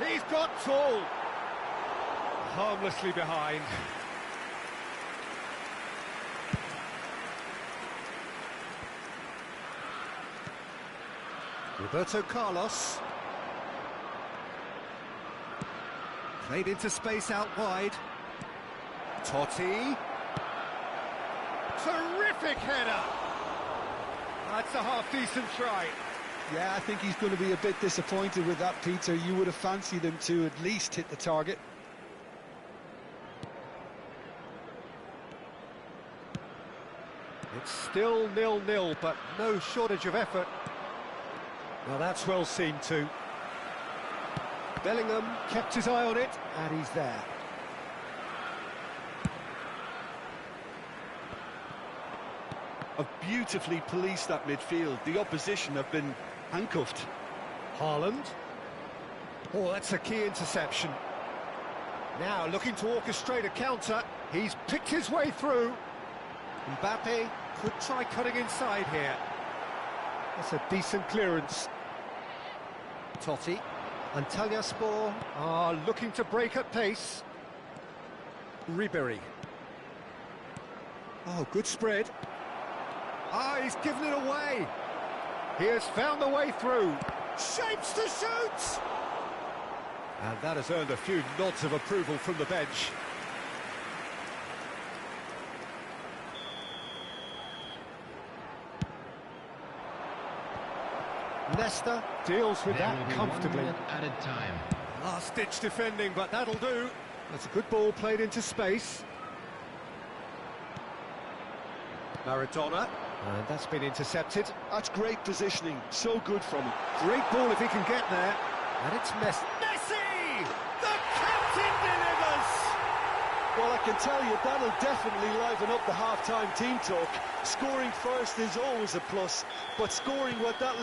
He's got tall. Harmlessly behind. Roberto Carlos. Played into space out wide. Totti. Terrific header! That's a half-decent try. Yeah, I think he's going to be a bit disappointed with that, Peter. You would have fancied him to at least hit the target. It's still 0-0, but no shortage of effort. Well, that's well seen too. Bellingham kept his eye on it, and he's there. Have beautifully policed that midfield. The opposition have been handcuffed. Haaland. Oh, that's a key interception. Now looking to orchestrate a counter. He's picked his way through. Mbappe could try cutting inside here. That's a decent clearance. Totti. Antalyaspor are looking to break at pace. Ribery. Oh, good spread. Ah, he's given it away. He has found the way through. Shapes to shoot! And that has earned a few nods of approval from the bench. Leicester deals with that comfortably. Added time. Last-ditch defending, but that'll do. That's a good ball played into space. Maradona. And that's been intercepted. That's great positioning. So good from him. Great ball if he can get there. And it's Messi! The captain delivers! Well, I can tell you, that'll definitely liven up the half-time team talk. Scoring first is always a plus, but scoring what that...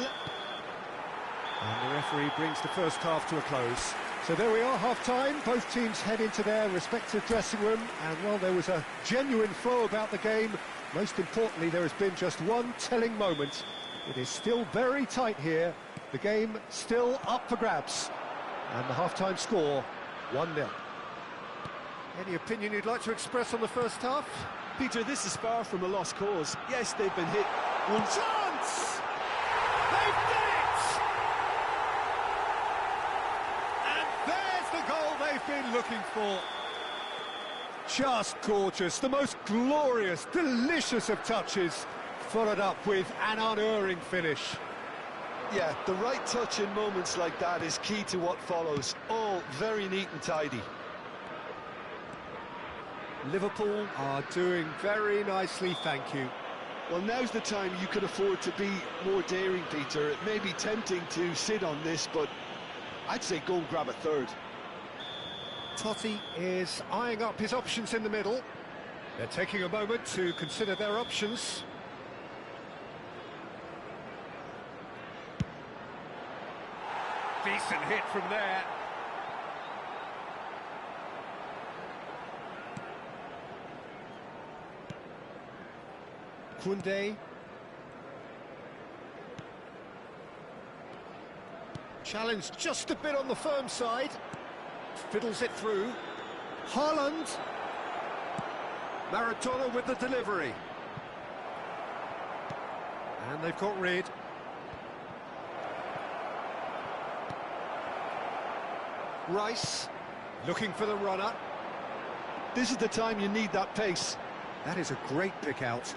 And the referee brings the first half to a close. So there we are, half-time. Both teams head into their respective dressing room. And while there was a genuine flow about the game, most importantly, there has been just one telling moment. It is still very tight here. The game still up for grabs. And the half-time score, 1-0. Any opinion you'd like to express on the first half? Peter, this is far from a lost cause. Yes, they've been hit. One chance! They've done it! And there's the goal they've been looking for. Just gorgeous, the most glorious, delicious of touches, followed up with an unerring finish. Yeah, the right touch in moments like that is key to what follows. All very neat and tidy. Liverpool are doing very nicely, thank you. Well, now's the time you can afford to be more daring, Peter. It may be tempting to sit on this, but I'd say go and grab a third. Totti is eyeing up his options in the middle. They're taking a moment to consider their options. Decent hit from there. Koundé. Challenge just a bit on the firm side. Fiddles it through. Haaland. Maradona with the delivery. And they've got rid. Rice, looking for the runner. This is the time you need that pace. That is a great pick out.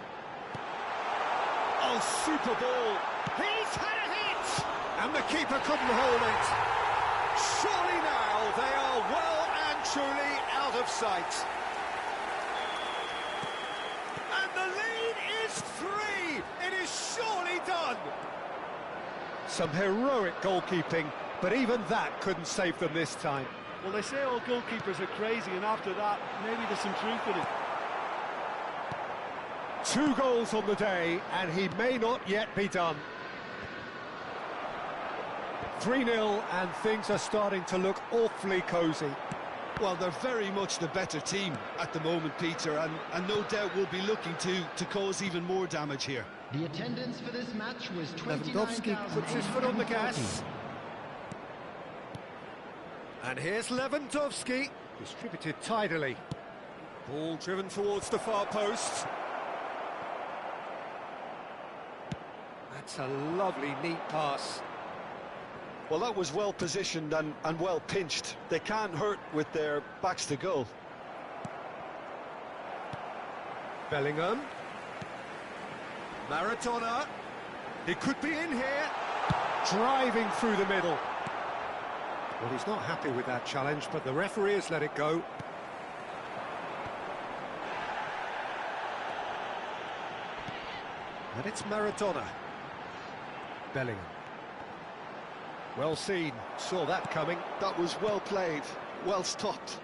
Oh, super ball. He's had a hit! And the keeper couldn't hold it. Surely now they are well and truly out of sight. And the lead is 3. It is surely done. Some heroic goalkeeping, but even that couldn't save them this time. Well, they say all goalkeepers are crazy, and after that, maybe there's some truth in it. 2 goals on the day, and he may not yet be done. 3-0, and things are starting to look awfully cosy. Well, they're very much the better team at the moment, Peter, and no doubt will be looking to cause even more damage here. The attendance for this match was Lewandowski puts his foot on the gas. And here's Lewandowski, distributed tidily. Ball driven towards the far post. That's a lovely, neat pass. Well, that was well positioned and well pinched. They can't hurt with their backs to goal. Bellingham. Maradona. It could be in here. Driving through the middle. Well, he's not happy with that challenge, but the referee has let it go. And it's Maradona. Bellingham. Well seen, saw that coming. That was well played, well stopped.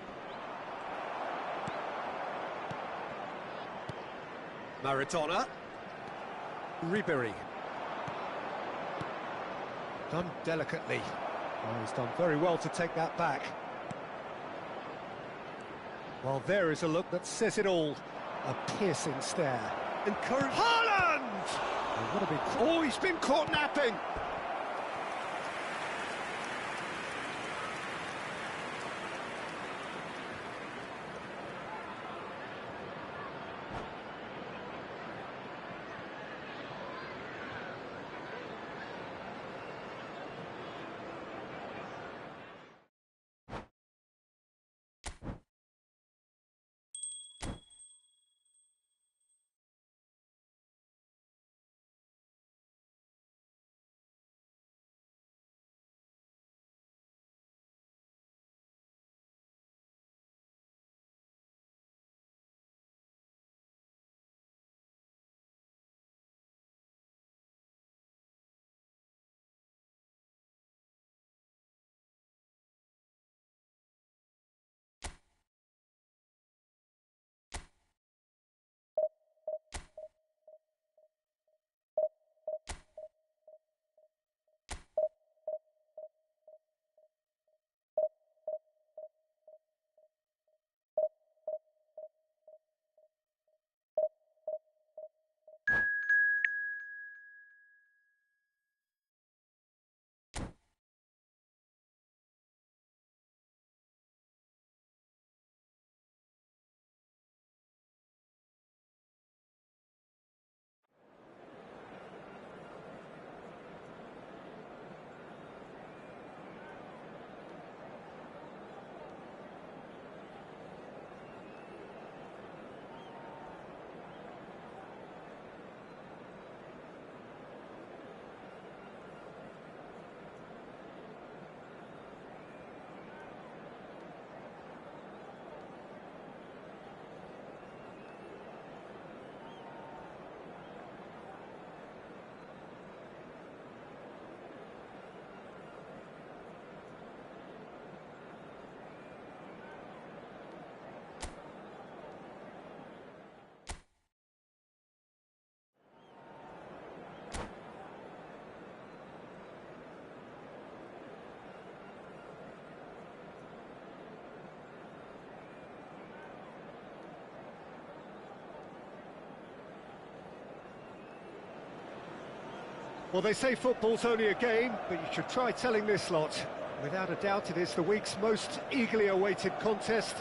Maradona. Ribery. Done delicately. Oh, he's done very well to take that back. Well, there is a look that says it all. A piercing stare. Encouraging. Haaland! Oh, what a big... Oh, he's been caught napping! Well, they say football's only a game, but you should try telling this lot. Without a doubt, it is the week's most eagerly awaited contest,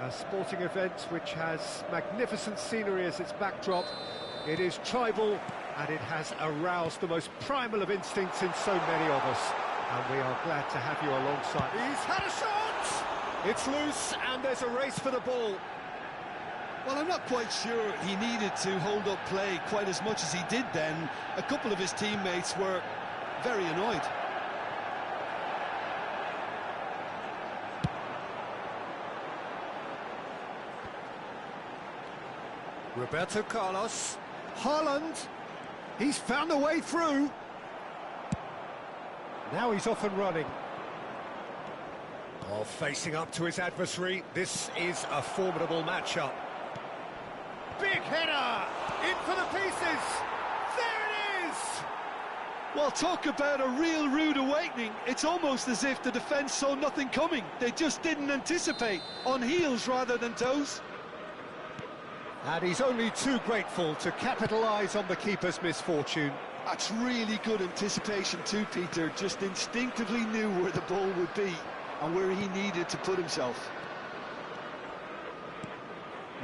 a sporting event which has magnificent scenery as its backdrop. It is tribal, and it has aroused the most primal of instincts in so many of us. And we are glad to have you alongside. He's had a shot! It's loose, and there's a race for the ball. Well, I'm not quite sure he needed to hold up play quite as much as he did then. A couple of his teammates were very annoyed. Roberto Carlos. Haaland. He's found a way through. Now he's off and running. Oh, facing up to his adversary. This is a formidable matchup. Big header! In for the pieces! There it is! Well, talk about a real rude awakening. It's almost as if the defence saw nothing coming. They just didn't anticipate. On heels rather than toes. And he's only too grateful to capitalise on the keeper's misfortune. That's really good anticipation too, Peter. Just instinctively knew where the ball would be. and where he needed to put himself.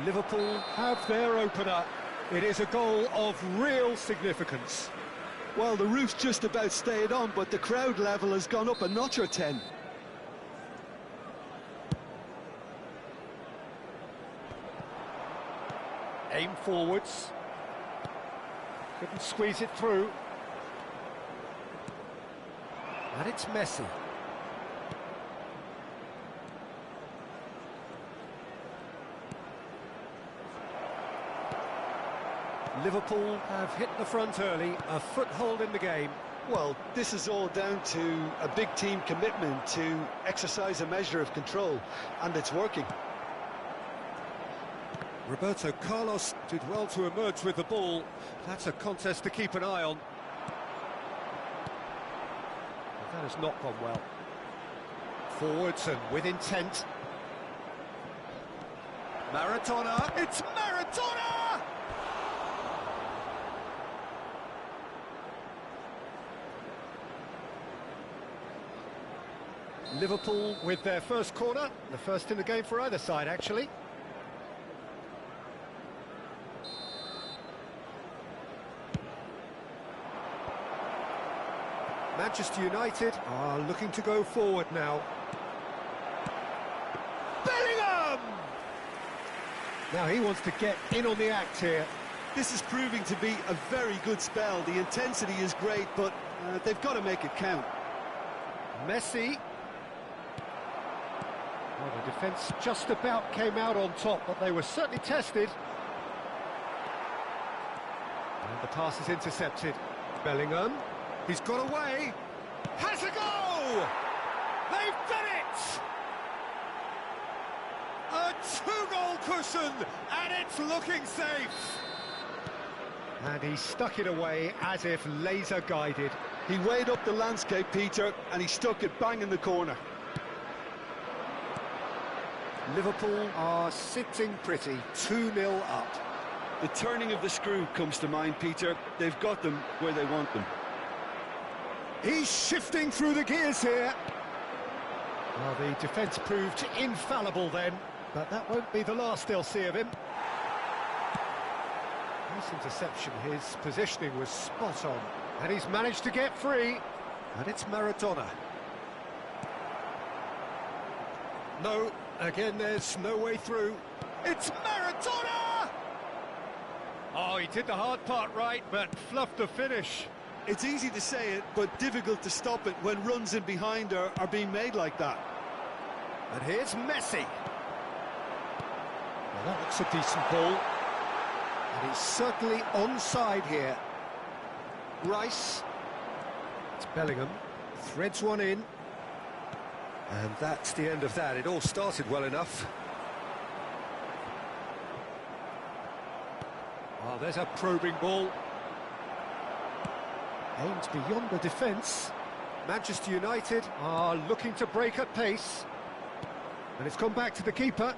Liverpool have their opener. It is a goal of real significance. Well, the roof's just about stayed on, but the crowd level has gone up a notch or 10. Aim forwards. Couldn't squeeze it through. And it's Messi. Liverpool have hit the front early, a foothold in the game. Well, this is all down to a big team commitment to exercise a measure of control, and it's working. Roberto Carlos did well to emerge with the ball. That's a contest to keep an eye on. That has not gone well. Forwards and with intent. Maradona, it's Maradona! Liverpool with their first corner, the first in the game for either side, actually. Manchester United are looking to go forward now. Bellingham! Now he wants to get in on the act here. This is proving to be a very good spell. The intensity is great, but they've got to make it count. Messi. Well, the defence just about came out on top, but they were certainly tested. And the pass is intercepted. Bellingham. He's got away. Has a go! They've done it! A two-goal cushion, and it's looking safe. And he stuck it away as if laser-guided. He weighed up the landscape, Peter, and he stuck it bang in the corner. Liverpool are sitting pretty, 2-0 up. The turning of the screw comes to mind, Peter. They've got them where they want them. He's shifting through the gears here. Well, the defence proved infallible then, but that won't be the last they'll see of him. Nice interception, his positioning was spot on. And he's managed to get free, and it's Maradona. No, again there's no way through. It's Maradona! Oh, he did the hard part right, but fluffed the finish. It's easy to say it, but difficult to stop it when runs in behind are being made like that. And here's Messi. Well, that looks a decent ball. And he's certainly onside here. Rice. It's Bellingham. Threads one in. And that's the end of that. It all started well enough. Oh, there's a probing ball. Aims beyond the defence. Manchester United are looking to break at pace. And it's gone back to the keeper.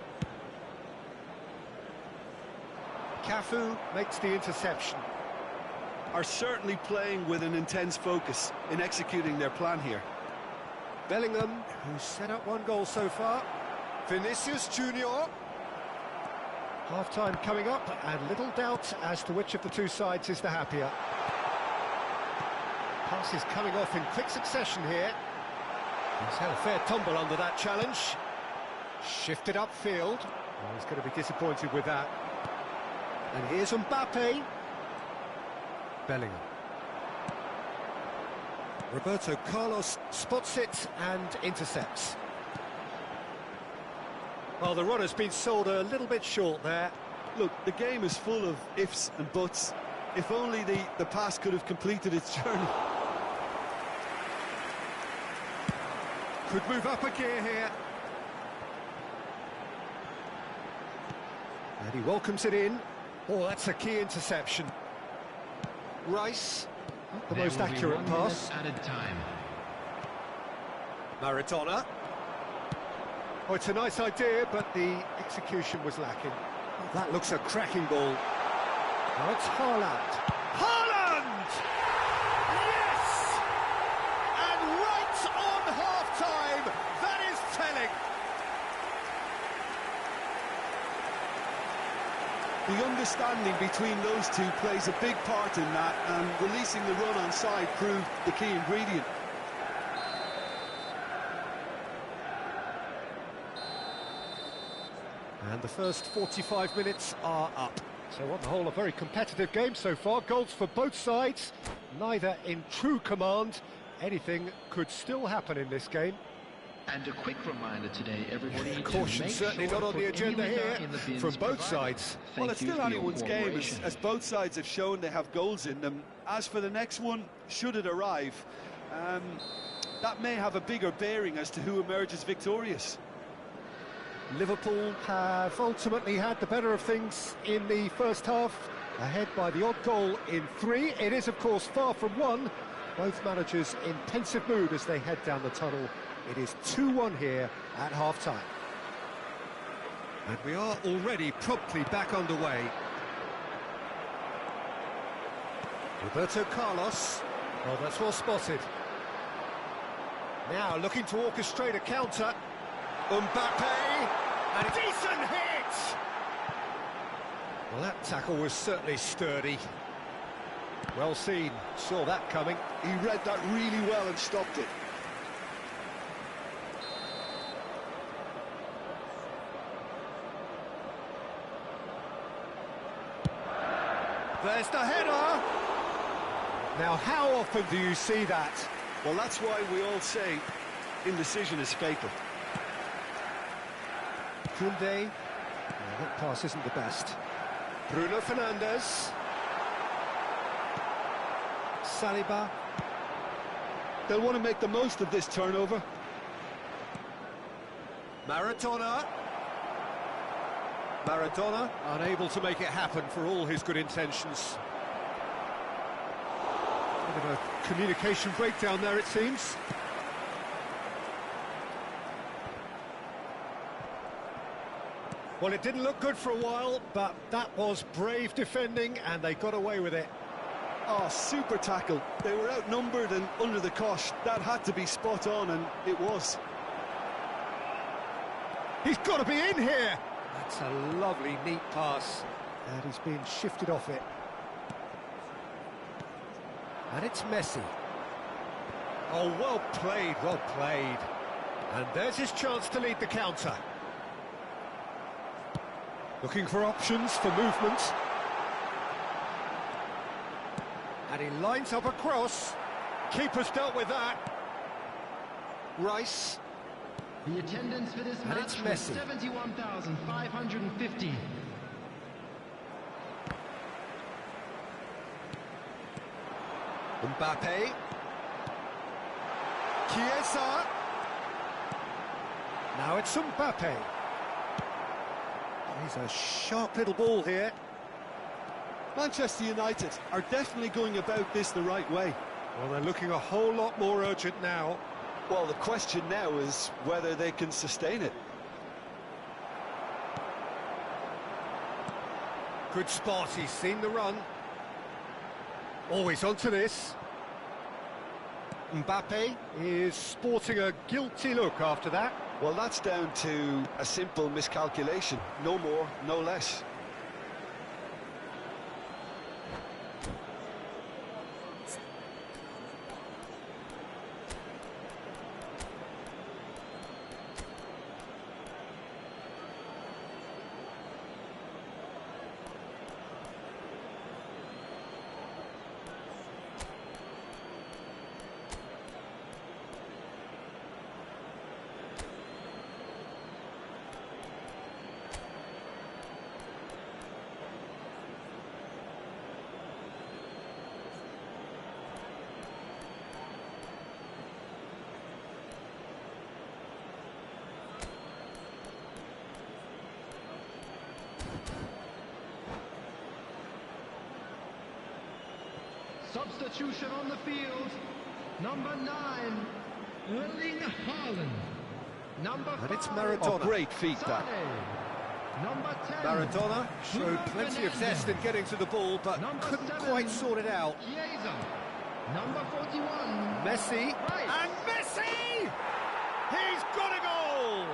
Cafu makes the interception. Are certainly playing with an intense focus in executing their plan here. Bellingham, who's set up one goal so far. Vinicius Junior. Half-time coming up, and little doubt as to which of the two sides is the happier. Passes coming off in quick succession here. He's had a fair tumble under that challenge. Shifted upfield. Oh, he's going to be disappointed with that. And here's Mbappe. Bellingham. Roberto Carlos spots it and intercepts. Well, the run has been sold a little bit short there. Look, the game is full of ifs and buts. If only the pass could have completed its journey. Could move up a gear here. And he welcomes it in. Oh, that's a key interception. Rice, not the most accurate pass. Added time. Maradona. Oh, it's a nice idea, but the execution was lacking. Oh, that looks a cracking ball. Now it's Haaland. Haaland! Yes! And right on half-time, that is The understanding between those two plays a big part in that, and releasing the run on side proved the key ingredient. And the first 45 minutes are up. So on the whole, a very competitive game so far. Goals for both sides, neither in true command. Anything could still happen in this game. And a quick reminder today, everybody. Caution certainly not on the agenda here from both sides. Well, it's still anyone's game, as both sides have shown they have goals in them. As for the next one, should it arrive, that may have a bigger bearing as to who emerges victorious. Liverpool have ultimately had the better of things in the first half, ahead by the odd goal in 3. It is, of course, far from 1. Both managers in pensive mood as they head down the tunnel. It is 2-1 here at half-time. And we are already promptly back underway. Roberto Carlos. Oh, that's well spotted. Now looking to orchestrate a counter. Mbappe, and a decent hit! Well, that tackle was certainly sturdy. Well seen, saw that coming. He read that really well and stopped it. There's the header! Now, how often do you see that? Well, that's why we all say indecision is fatal. Koundé. No, that pass isn't the best. Bruno Fernandes. Saliba. They'll want to make the most of this turnover. Maradona. Maradona unable to make it happen for all his good intentions. Bit of a communication breakdown there, it seems. Well, it didn't look good for a while, but that was brave defending, and they got away with it. Oh, super tackle. They were outnumbered and under the cosh. That had to be spot on, and it was. He's got to be in here! That's a lovely, neat pass. And he's been shifted off it. And it's Messi. Oh, well played, well played. And there's his chance to lead the counter. Looking for options for movement. And he lines up a cross. Keeper's dealt with that. Rice. The attendance for this And match it's was Messi. 71,550. Mbappe. Chiesa. Now it's Mbappe. He's a sharp little ball here. Manchester United are definitely going about this the right way. Well, they're looking a whole lot more urgent now. Well, the question now is whether they can sustain it. Good spot, he's seen the run. Always onto this. Mbappe is sporting a guilty look after that. Well, that's down to a simple miscalculation. No more, no less. Substitution on the field. Number 9, Erling Haaland. Number 5, And it's Maradona. Oh, great feat, that. Sané. Number 10, Maradona showed Bruno plenty of zest in Fernandes. getting to the ball, but Number couldn't 7, quite sort it out. Chiesa. Number 41, Messi. Rice. And Messi! He's got a goal!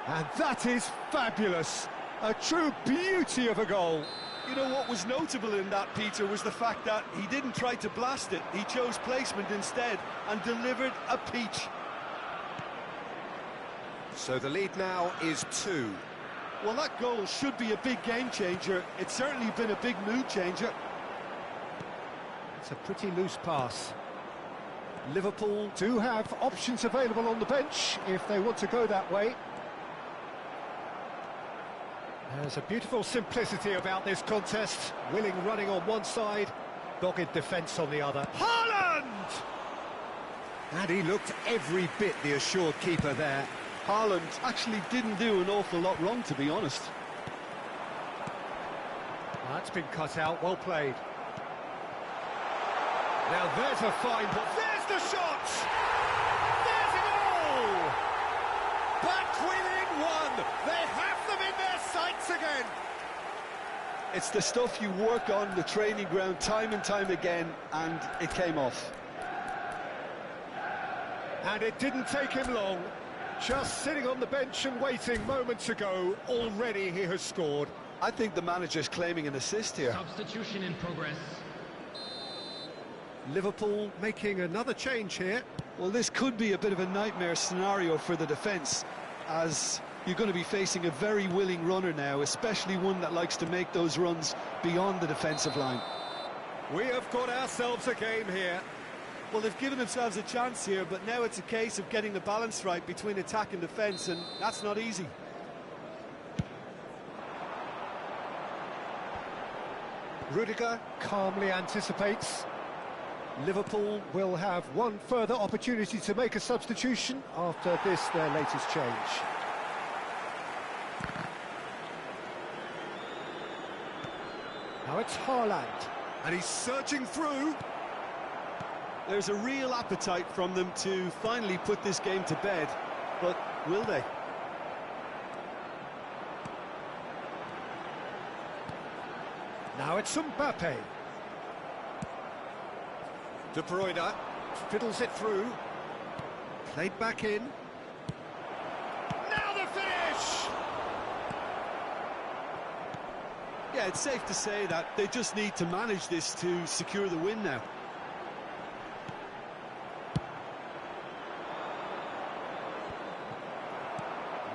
And that is fabulous. A true beauty of a goal. You know what was notable in that, Peter, was the fact that he didn't try to blast it. He chose placement instead and delivered a peach. So the lead now is 2. Well, that goal should be a big game changer. It's certainly been a big mood changer. It's a pretty loose pass. Liverpool do have options available on the bench if they want to go that way. There's a beautiful simplicity about this contest. Willing running on one side, dogged defence on the other. Haaland! And he looked every bit the assured keeper there. Haaland actually didn't do an awful lot wrong, to be honest. That's been cut out, well played. Now there's a fine ball. There's the shot! There's it all! Back within one! They have them in their sights again! It's the stuff you work on the training ground time and time again, and it came off. And it didn't take him long. Just sitting on the bench and waiting moments ago, already he has scored. I think the manager's claiming an assist here. Substitution in progress. Liverpool making another change here. Well, this could be a bit of a nightmare scenario for the defence, as you're going to be facing a very willing runner now, especially one that likes to make those runs beyond the defensive line. We have got ourselves a game here. Well, they've given themselves a chance here, but now it's a case of getting the balance right between attack and defence, and that's not easy. Rudiger calmly anticipates. Liverpool will have one further opportunity to make a substitution after this, their latest change. Now it's Haaland, and he's surging through. There's a real appetite from them to finally put this game to bed, but will they? Now it's Mbappe. De Bruyne fiddles it through. Played back in. Now the finish! Yeah, it's safe to say that they just need to manage this to secure the win now.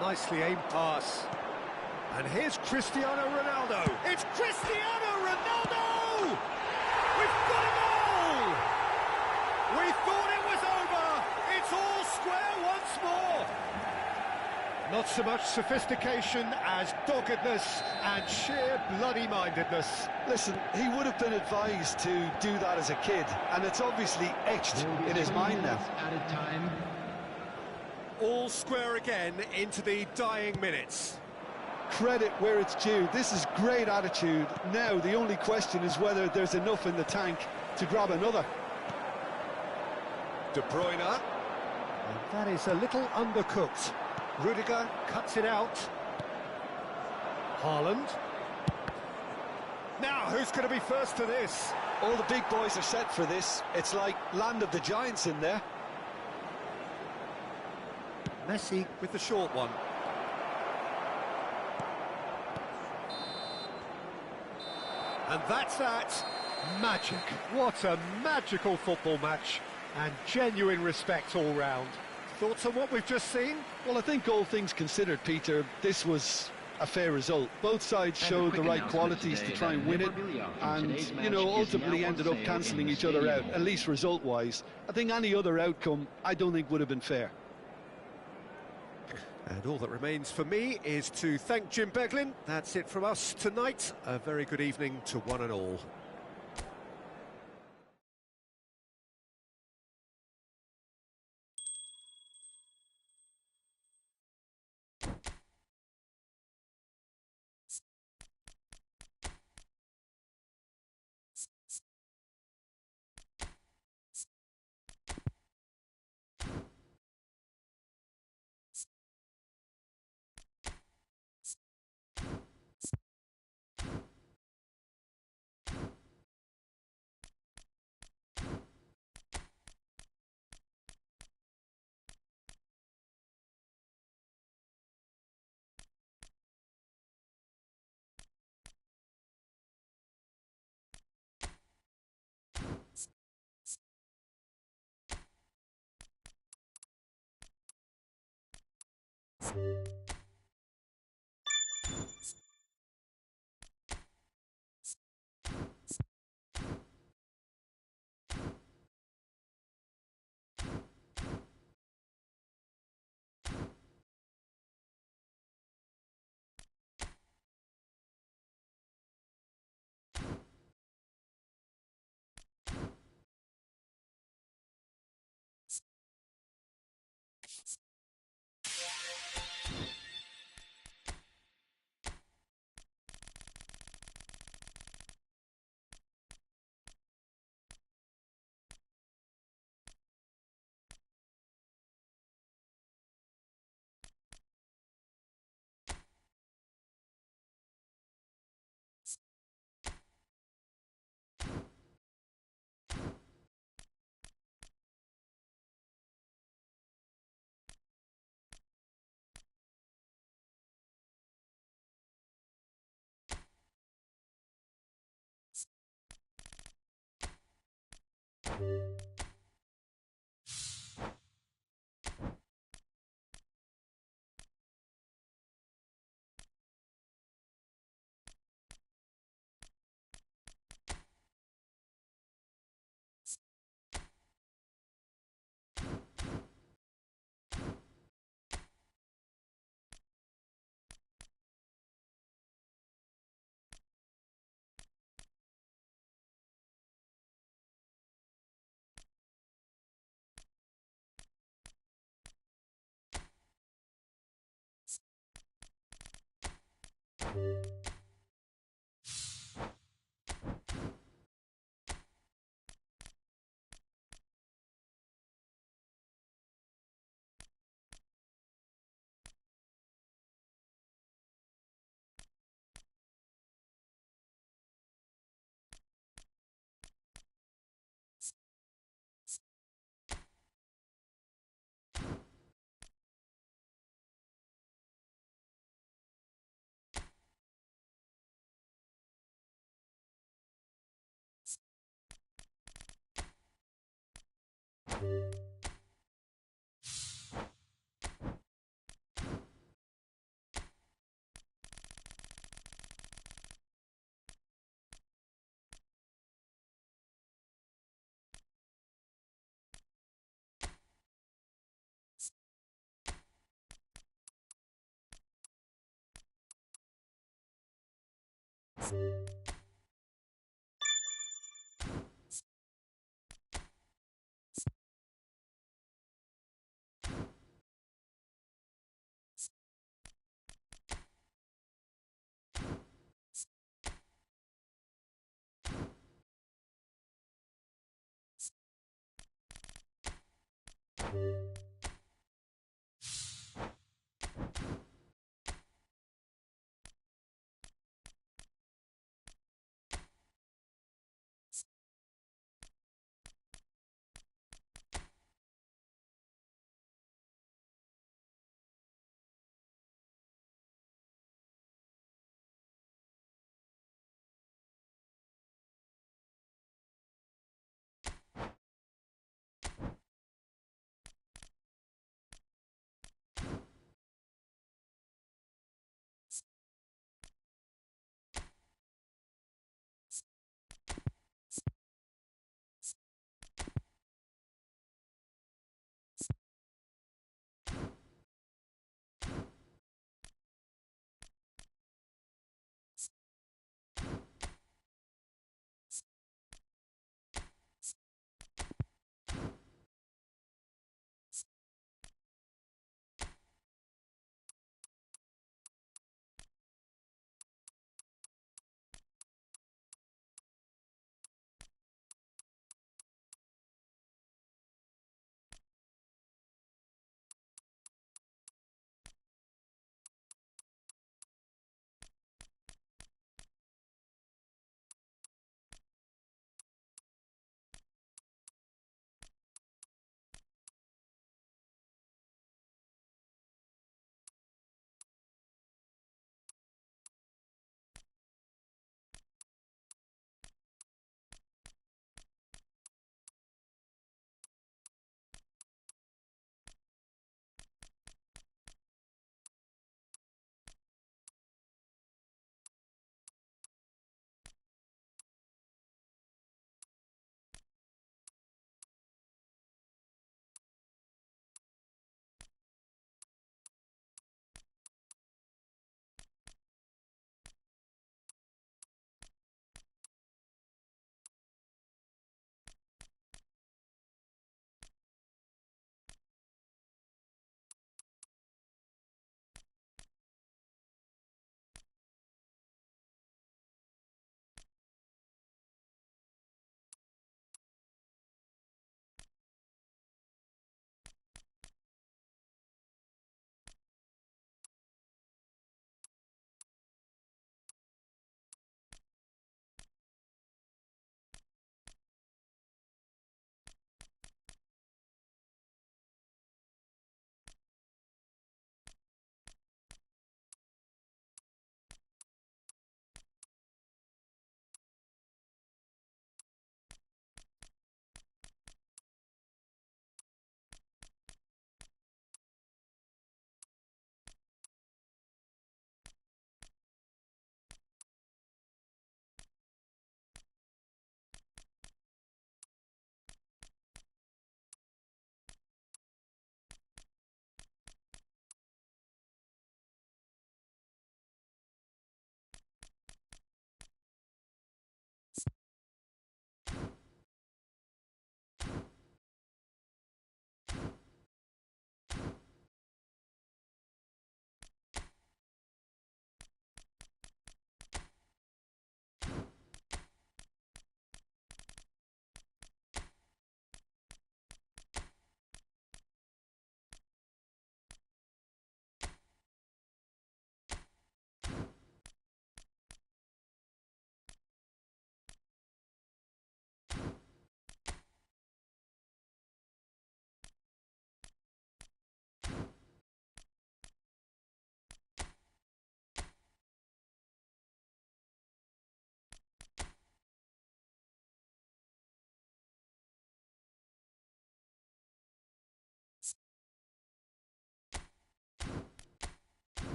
Nicely aimed pass. And here's Cristiano Ronaldo. It's Cristiano Ronaldo! We've got a goal! We thought it was over. It's all square once more. Not so much sophistication as doggedness and sheer bloody-mindedness. Listen, he would have been advised to do that as a kid, and it's obviously etched in his mind now. Added time. All square again into the dying minutes. Credit where it's due. This is great attitude. Now the only question is whether there's enough in the tank to grab another. De Bruyne. And that is a little undercooked. Rudiger cuts it out. Haaland. Now who's going to be first to this? All the big boys are set for this. It's like Land of the Giants in there. Messi with the short one. And that's that. Magic. What a magical football match. And genuine respect all round. Thoughts on what we've just seen? Well, I think all things considered, Peter, this was a fair result. Both sides showed the right qualities to try and win it, and, you know, ultimately ended up cancelling each other out, at least result-wise. I think any other outcome, I don't think would have been fair. And all that remains for me is to thank Jim Beglin. That's it from us tonight. A very good evening to one and all.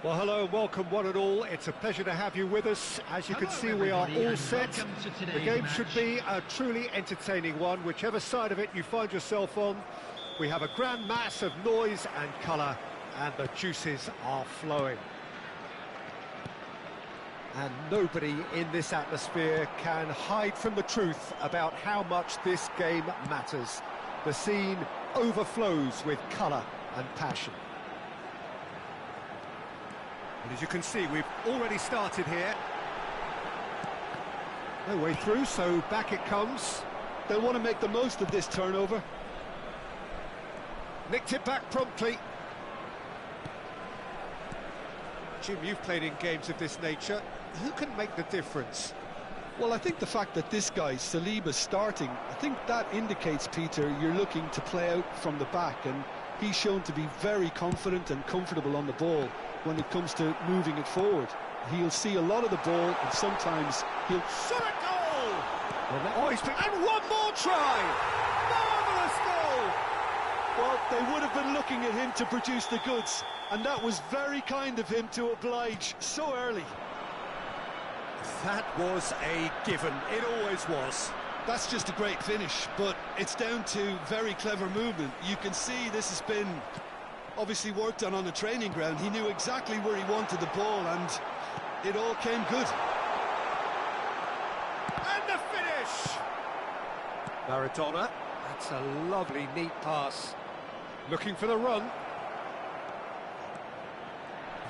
Well, hello, welcome one and all. It's a pleasure to have you with us. As you can see, we are all set. The game should be a truly entertaining one, whichever side of it you find yourself on. We have a grand mass of noise and colour, and the juices are flowing. And nobody in this atmosphere can hide from the truth about how much this game matters. The scene overflows with colour and passion. And as you can see, we've already started here. No way through, so back it comes. They'll want to make the most of this turnover. Nicked it back promptly. Jim, you've played in games of this nature. Who can make the difference? Well, I think the fact that this guy, Saliba's starting, I think that indicates, Peter, you're looking to play out from the back, and he's shown to be very confident and comfortable on the ball when it comes to moving it forward. He'll see a lot of the ball, and sometimes he'll... Shot a goal! Well, and one more try! Marvellous goal! Well, they would have been looking at him to produce the goods, and that was very kind of him to oblige so early. That was a given. It always was. That's just a great finish, but it's down to very clever movement. You can see this has been obviously worked on the training ground. He knew exactly where he wanted the ball, and it all came good. And the finish! Maradona. That's a lovely, neat pass. Looking for the run.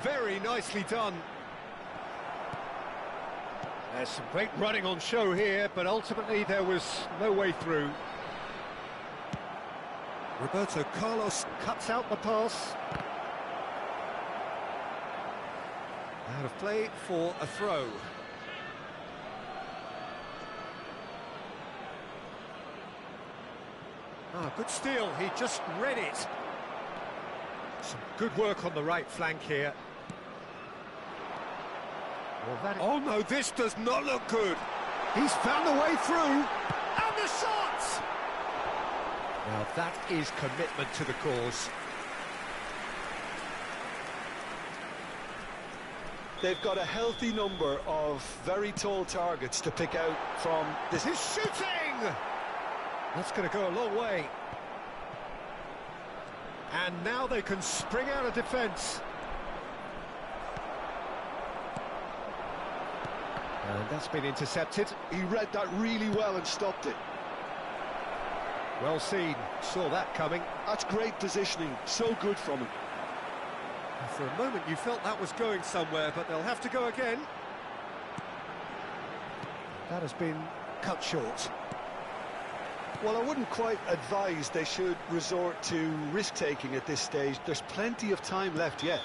Very nicely done. There's some great running on show here, but ultimately there was no way through. Roberto Carlos cuts out the pass. Out of play for a throw. Ah, good steal, he just read it. Some good work on the right flank here. Well, oh no, this does not look good. He's found a way through. And the shot! Now that is commitment to the cause. They've got a healthy number of very tall targets to pick out from this. He's shooting! That's going to go a long way. And now they can spring out of defence. And that's been intercepted. He read that really well and stopped it. Well seen, saw that coming. That's great positioning, so good from him. For a moment you felt that was going somewhere, but they'll have to go again. That has been cut short. Well, I wouldn't quite advise they should resort to risk-taking at this stage. There's plenty of time left yet.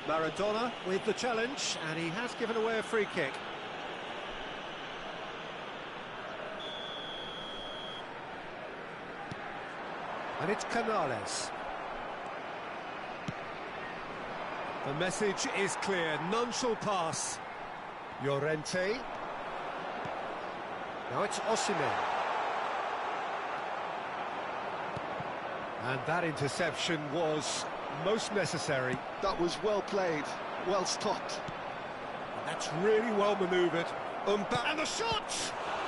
Maradona with the challenge, and he has given away a free kick. And it's Canales. The message is clear, none shall pass. Llorente. Now it's Osimhen. And that interception was most necessary. That was well played, well stopped. That's really well manoeuvred. And the shot!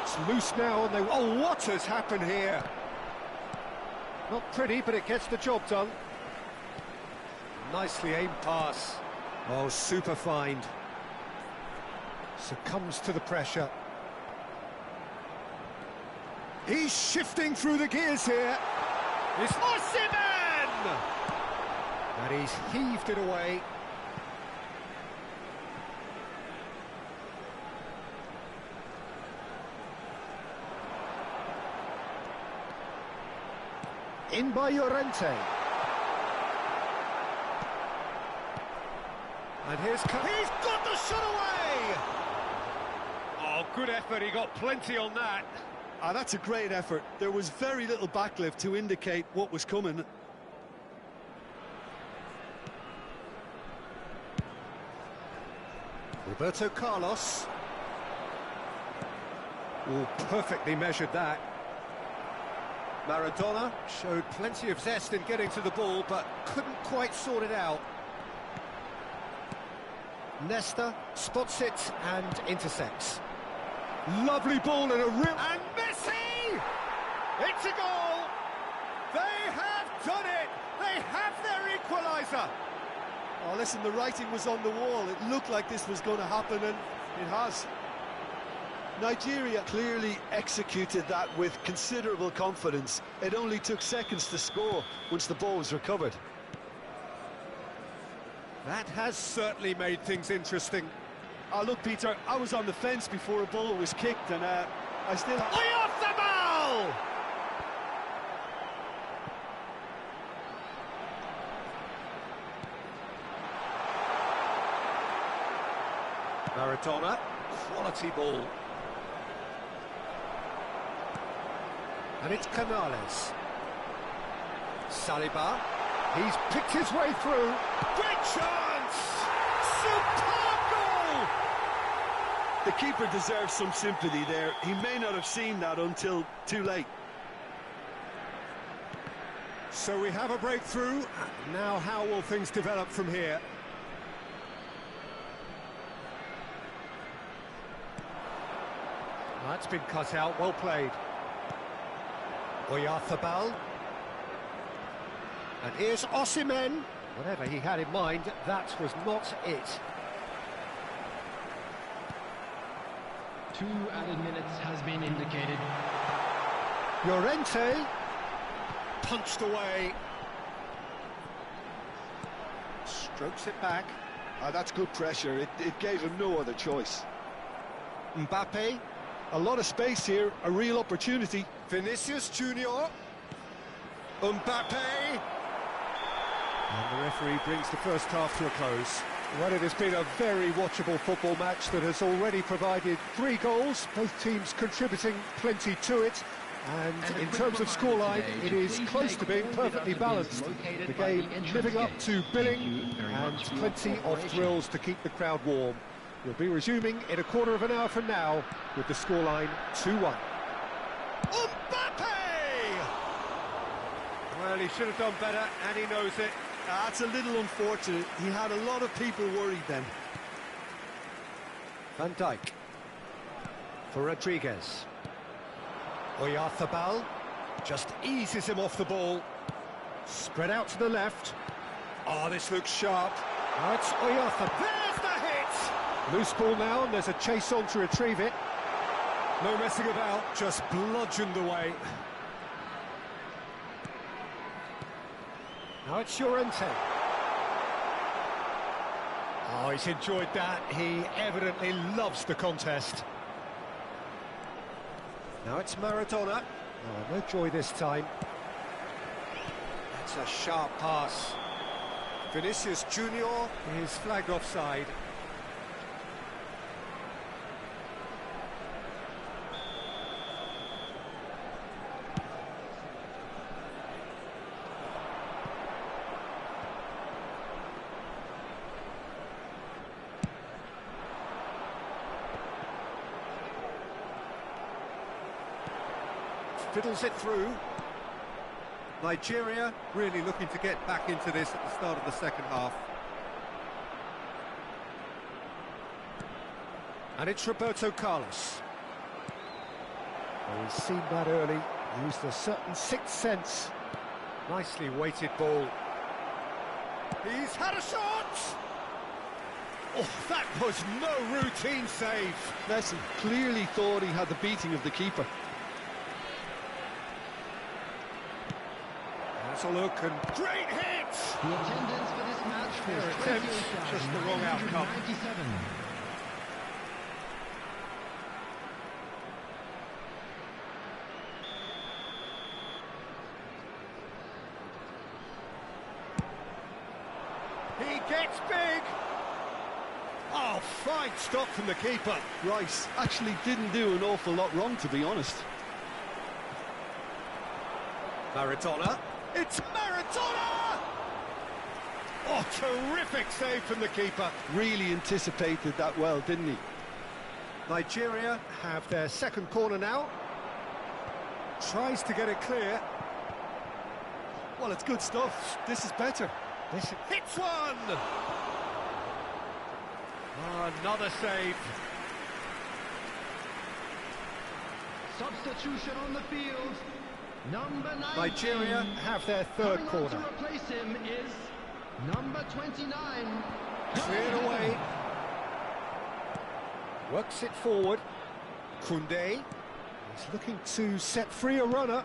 It's loose now, and they... Oh, what has happened here? Not pretty, but it gets the job done. Nicely aimed pass. Oh, super find. Succumbs to the pressure. He's shifting through the gears here. It's Osimhen! And he's heaved it away. In by Llorente. And he's got the shot away! Oh, good effort, he got plenty on that. Ah, that's a great effort. There was very little backlift to indicate what was coming. Roberto Carlos. Oh, perfectly measured that. Maradona showed plenty of zest in getting to the ball, but couldn't quite sort it out. Nesta spots it and intercepts. Lovely ball and a real... And Messi! It's a goal! They have done it! They have their equaliser! Oh, listen, the writing was on the wall. It looked like this was going to happen, and it has. Nigeria clearly executed that with considerable confidence. It only took seconds to score once the ball was recovered. That has certainly made things interesting. Oh, look, Peter, I was on the fence before a ball was kicked, and I still... Oyarzabal! Maradona, quality ball. And it's Canales. Saliba, he's picked his way through. Great chance! Superb goal! The keeper deserves some sympathy there. He may not have seen that until too late. So we have a breakthrough. Now how will things develop from here? That's been cut out, well played. Oyarzabal. And here's Osimhen. Whatever he had in mind, that was not it. 2 added minutes has been indicated. Llorente. Punched away. Strokes it back. That's good pressure. It gave him no other choice. Mbappe. A lot of space here, a real opportunity. Vinicius Junior. Mbappe. And the referee brings the first half to a close. Well, it has been a very watchable football match that has already provided 3 goals, both teams contributing plenty to it. And in terms of scoreline, it is close to being perfectly balanced. The game living up to billing and plenty of thrills to keep the crowd warm. We'll be resuming in a quarter of an hour from now with the scoreline 2-1. Mbappe! Well, he should have done better, and he knows it. That's a little unfortunate. He had a lot of people worried then. Van Dijk. For Rodriguez. Oyarzabal just eases him off the ball. Spread out to the left. Oh, this looks sharp. Now it's Oyarzabal. There's the hit! Loose ball now, and there's a chase on to retrieve it. No messing about, just bludgeoned away. Now it's Llorente. Oh, he's enjoyed that. He evidently loves the contest. Now it's Maradona. Oh, no joy this time. That's a sharp pass. Vinicius Junior is flagged offside. Fiddles it through. Nigeria really looking to get back into this at the start of the second half. And it's Roberto Carlos. Well, he's seen that early, used a certain sixth sense. Nicely weighted ball. He's had a shot! Oh, that was no routine save. Messi clearly thought he had the beating of the keeper. That's a look, and great hit! The attendance for this match Their attempt, just the wrong outcome. 97. He gets big! Oh, fine stop from the keeper. Rice actually didn't do an awful lot wrong, to be honest. Maradona. It's Maradona! Oh, terrific save from the keeper. Really anticipated that well, didn't he? Nigeria have their second corner now. Tries to get it clear. Well, it's good stuff. This is better. This hits one! Oh, another save. Substitution on the field. Number 19. Nigeria have their third Coming on corner. to replace him is Number 29. Cleared away. Works it forward. Koundé. He's looking to set free a runner.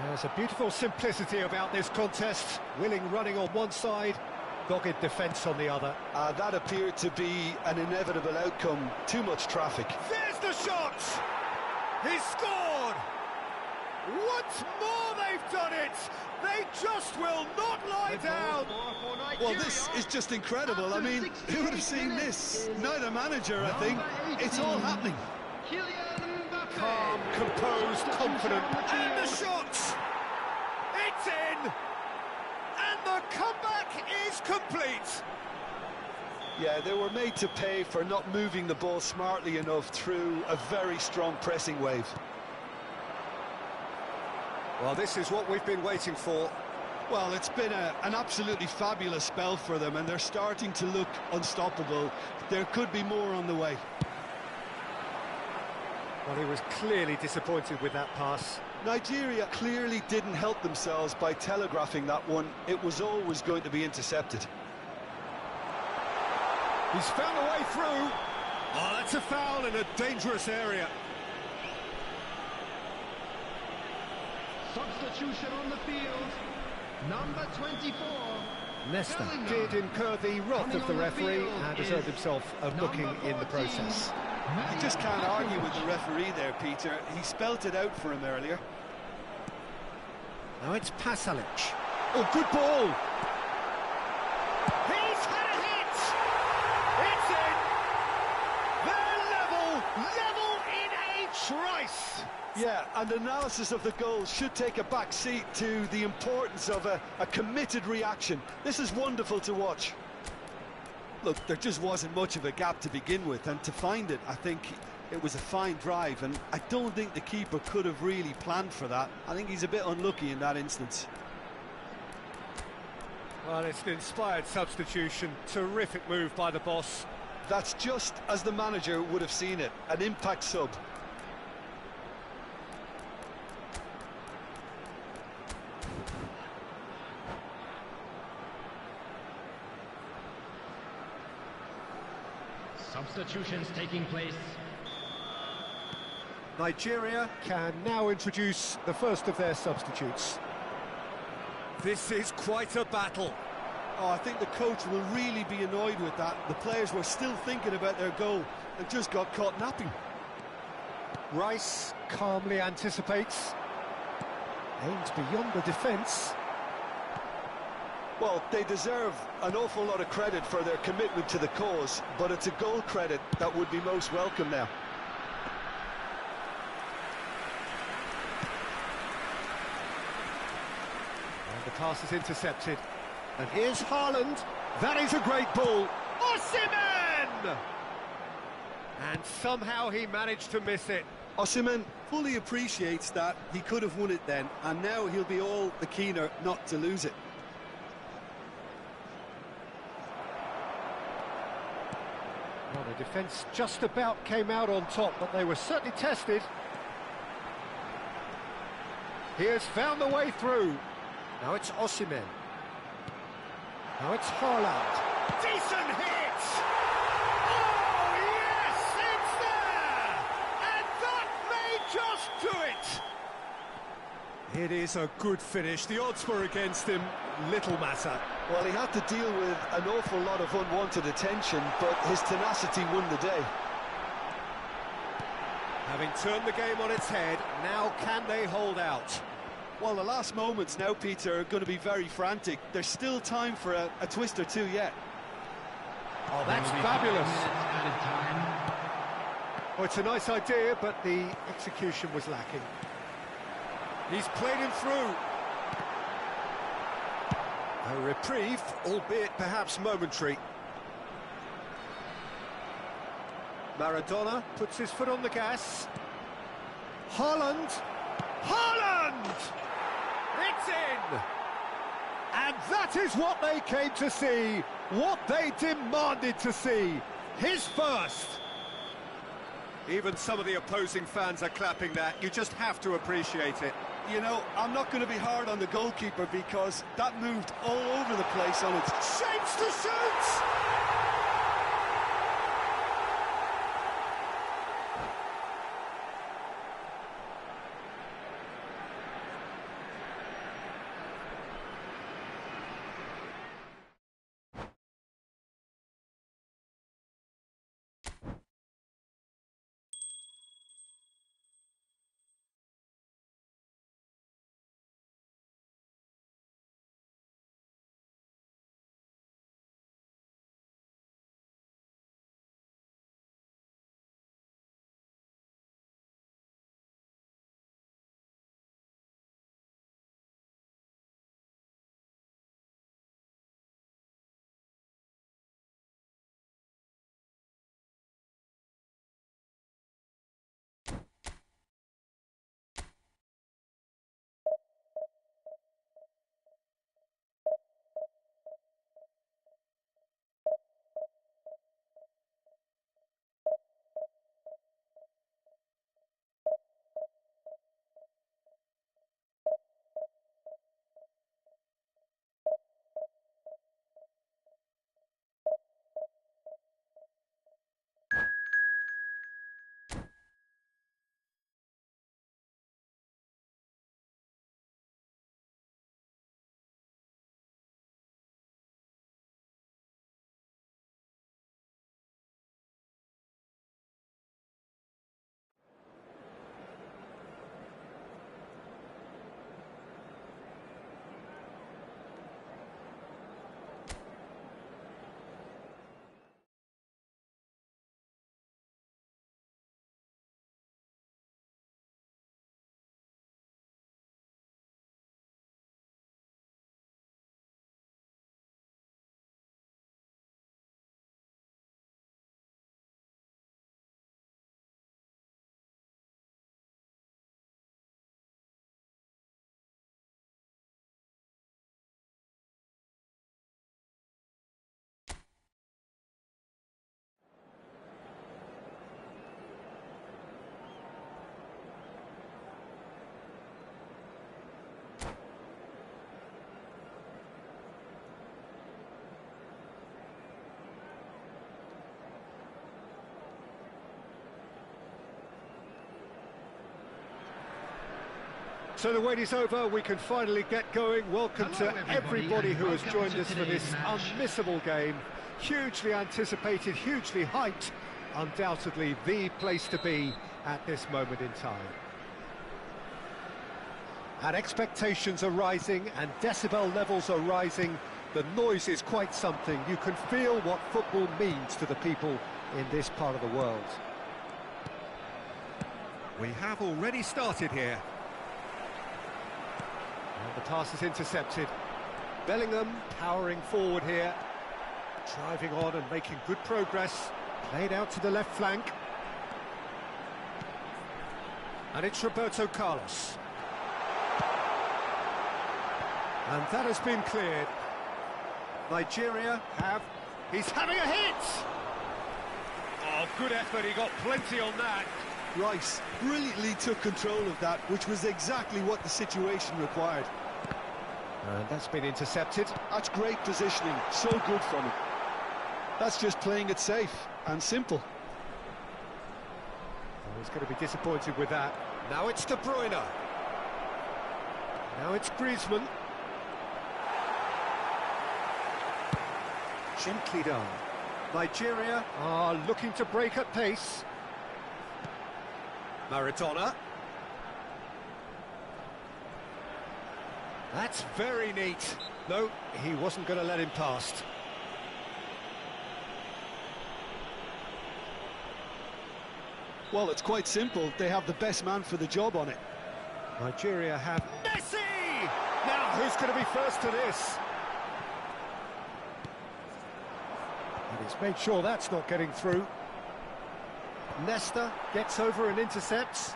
There's a beautiful simplicity about this contest. Willing running on one side, dogged defence on the other. That appeared to be an inevitable outcome. Too much traffic. There's the shot! He's scored! Once more they've done it! They just will not lie down! Well, this is just incredible. I mean, who would have seen this? Neither manager, I think. It's all happening. Calm, composed, confident, and the shot! It's in! And the comeback is complete! Yeah, they were made to pay for not moving the ball smartly enough through a very strong pressing wave. Well, this is what we've been waiting for. Well, it's been an absolutely fabulous spell for them, and they're starting to look unstoppable. There could be more on the way. Well, he was clearly disappointed with that pass. Nigeria clearly didn't help themselves by telegraphing that one. It was always going to be intercepted. He's found a way through. Oh, that's a foul in a dangerous area. Substitution on the field. Number 24. Nesta did incur the wrath of the referee and has earned himself a booking in the process. You just can't argue with the referee there, Peter. He spelt it out for him earlier. Now it's Pasalic. Oh, good ball. He's had a hit. It's in. They're level in a trice. Yeah, and analysis of the goal should take a back seat to the importance of a committed reaction. This is wonderful to watch. Look, there just wasn't much of a gap to begin with, and to find it, I think it was a fine drive, and I don't think the keeper could have really planned for that. I think he's a bit unlucky in that instance. Well, it's an inspired substitution. Terrific move by the boss. That's just as the manager would have seen it, an impact sub. Substitutions taking place. Nigeria can now introduce the first of their substitutes. This is quite a battle. Oh, I think the coach will really be annoyed with that. The players were still thinking about their goal and just got caught napping. Rice calmly anticipates. Aims beyond the defence. Well, they deserve an awful lot of credit for their commitment to the cause, but it's a goal credit that would be most welcome now. And the pass is intercepted. And here's Haaland. That is a great ball. Osimhen! And somehow he managed to miss it. Osimhen fully appreciates that he could have won it then, and now he'll be all the keener not to lose it. Well, the defence just about came out on top, but they were certainly tested. He has found the way through. Now it's Osimhen. Now it's Haaland. Decent hit! Oh, yes, it's there! And that may just do it! It is a good finish. The odds were against him. Little matter. Well, he had to deal with an awful lot of unwanted attention, but his tenacity won the day. Having turned the game on its head, now can they hold out? Well, the last moments now, Peter, are going to be very frantic. There's still time for a twist or two yet. Oh, that's fabulous. Oh, it's a nice idea, but the execution was lacking. He's played him through. A reprieve, albeit perhaps momentary. Maradona puts his foot on the gas. Haaland! Haaland! It's in! And that is what they came to see, what they demanded to see. His first! Even some of the opposing fans are clapping that. You just have to appreciate it. You know, I'm not going to be hard on the goalkeeper because that moved all over the place on its... Shapes to shoot! So the wait is over, we can finally get going. Welcome to everybody who has joined us for this unmissable game. Hugely anticipated, hugely hyped, undoubtedly the place to be at this moment in time. And expectations are rising and decibel levels are rising. The noise is quite something. You can feel what football means to the people in this part of the world. We have already started here. And the pass is intercepted. Bellingham powering forward here. Driving on and making good progress. Played out to the left flank. And it's Roberto Carlos. And that has been cleared. Nigeria have... He's having a hit! Oh, good effort, he got plenty on that. Rice brilliantly took control of that, which was exactly what the situation required. And that's been intercepted. That's great positioning, so good from him. That's just playing it safe and simple. Oh, he's going to be disappointed with that. Now it's De Bruyne. Now it's Griezmann. Gently done. Nigeria are looking to break at pace. Maradona. That's very neat. No, he wasn't going to let him past. Well, it's quite simple. They have the best man for the job on it. Nigeria have Messi! Now, who's going to be first to this? And he's made sure that's not getting through. Nesta gets over and intercepts.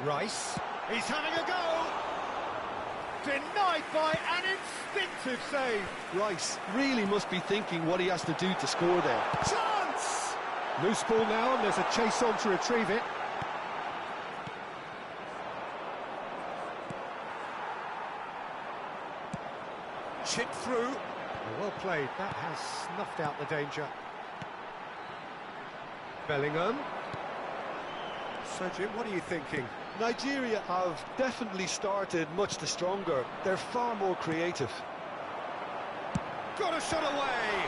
Rice, he's having a go! Denied by an instinctive save. Rice really must be thinking what he has to do to score there. Chance! Loose ball now, and there's a chase on to retrieve it. Chipped through. Well played. That has snuffed out the danger. Bellingham. So, Jim, what are you thinking? Nigeria have definitely started much the stronger. They're far more creative. Got a shot away!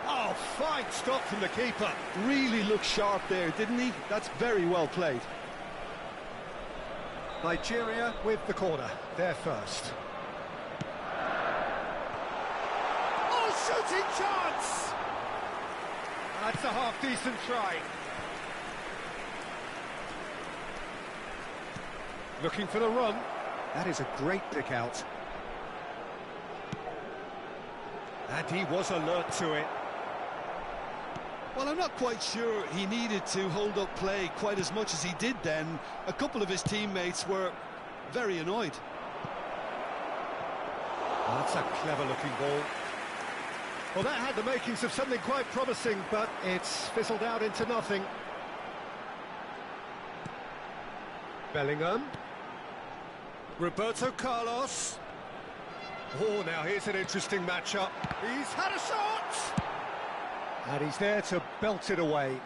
Oh, fine stop from the keeper. Really looked sharp there, didn't he? That's very well played. Nigeria with the corner. They're first. Oh, shooting chance! That's a half-decent try. Looking for the run. That is a great pick out. And he was alert to it. Well, I'm not quite sure he needed to hold up play quite as much as he did then. A couple of his teammates were very annoyed. Oh, that's a clever-looking ball. Well, that had the makings of something quite promising, but it's fizzled out into nothing. Bellingham. Roberto Carlos. Oh, now here's an interesting matchup. He's had a shot! And he's there to belt it away.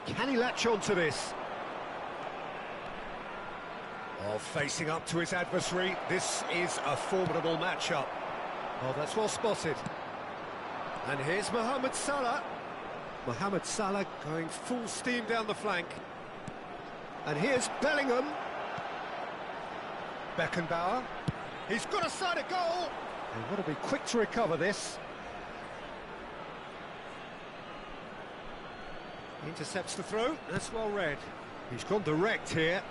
Can he latch on to this? Oh, facing up to his adversary. This is a formidable matchup. Oh, that's well spotted. And here's Mohamed Salah. Mohamed Salah going full steam down the flank. And here's Bellingham. Beckenbauer. He's got a side of goal. They've got to be quick to recover this. Intercepts the throw. That's well read. He's gone direct here.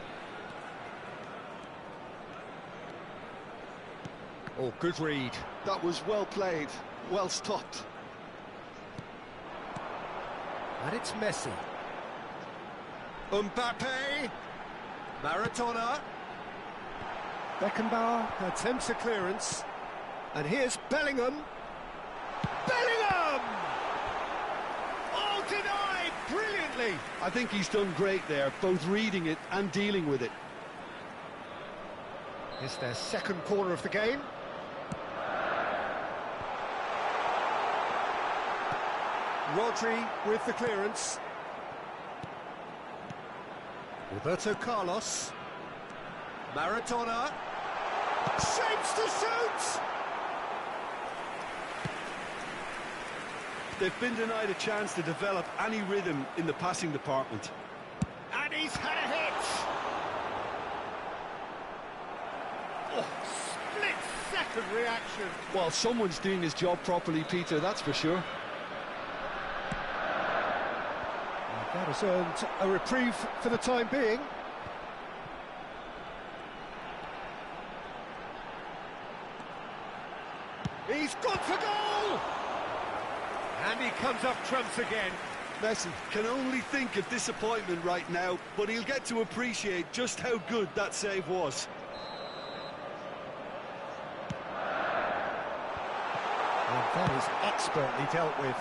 Oh, good read. That was well played, well stopped. And it's Messi. Mbappe. Maradona. Beckenbauer attempts a clearance. And here's Bellingham. Bellingham! Oh, denied brilliantly. I think he's done great there, both reading it and dealing with it. It's their second corner of the game. Rodri with the clearance. Roberto Carlos. Maradona. Shapes to shoot! They've been denied a chance to develop any rhythm in the passing department. And he's had a hit! Oh, split-second reaction. Well, someone's doing his job properly, Peter, that's for sure. That has earned a reprieve for the time being. He's gone for goal! And he comes up trumps again. Messi can only think of disappointment right now, but he'll get to appreciate just how good that save was. And that is expertly dealt with.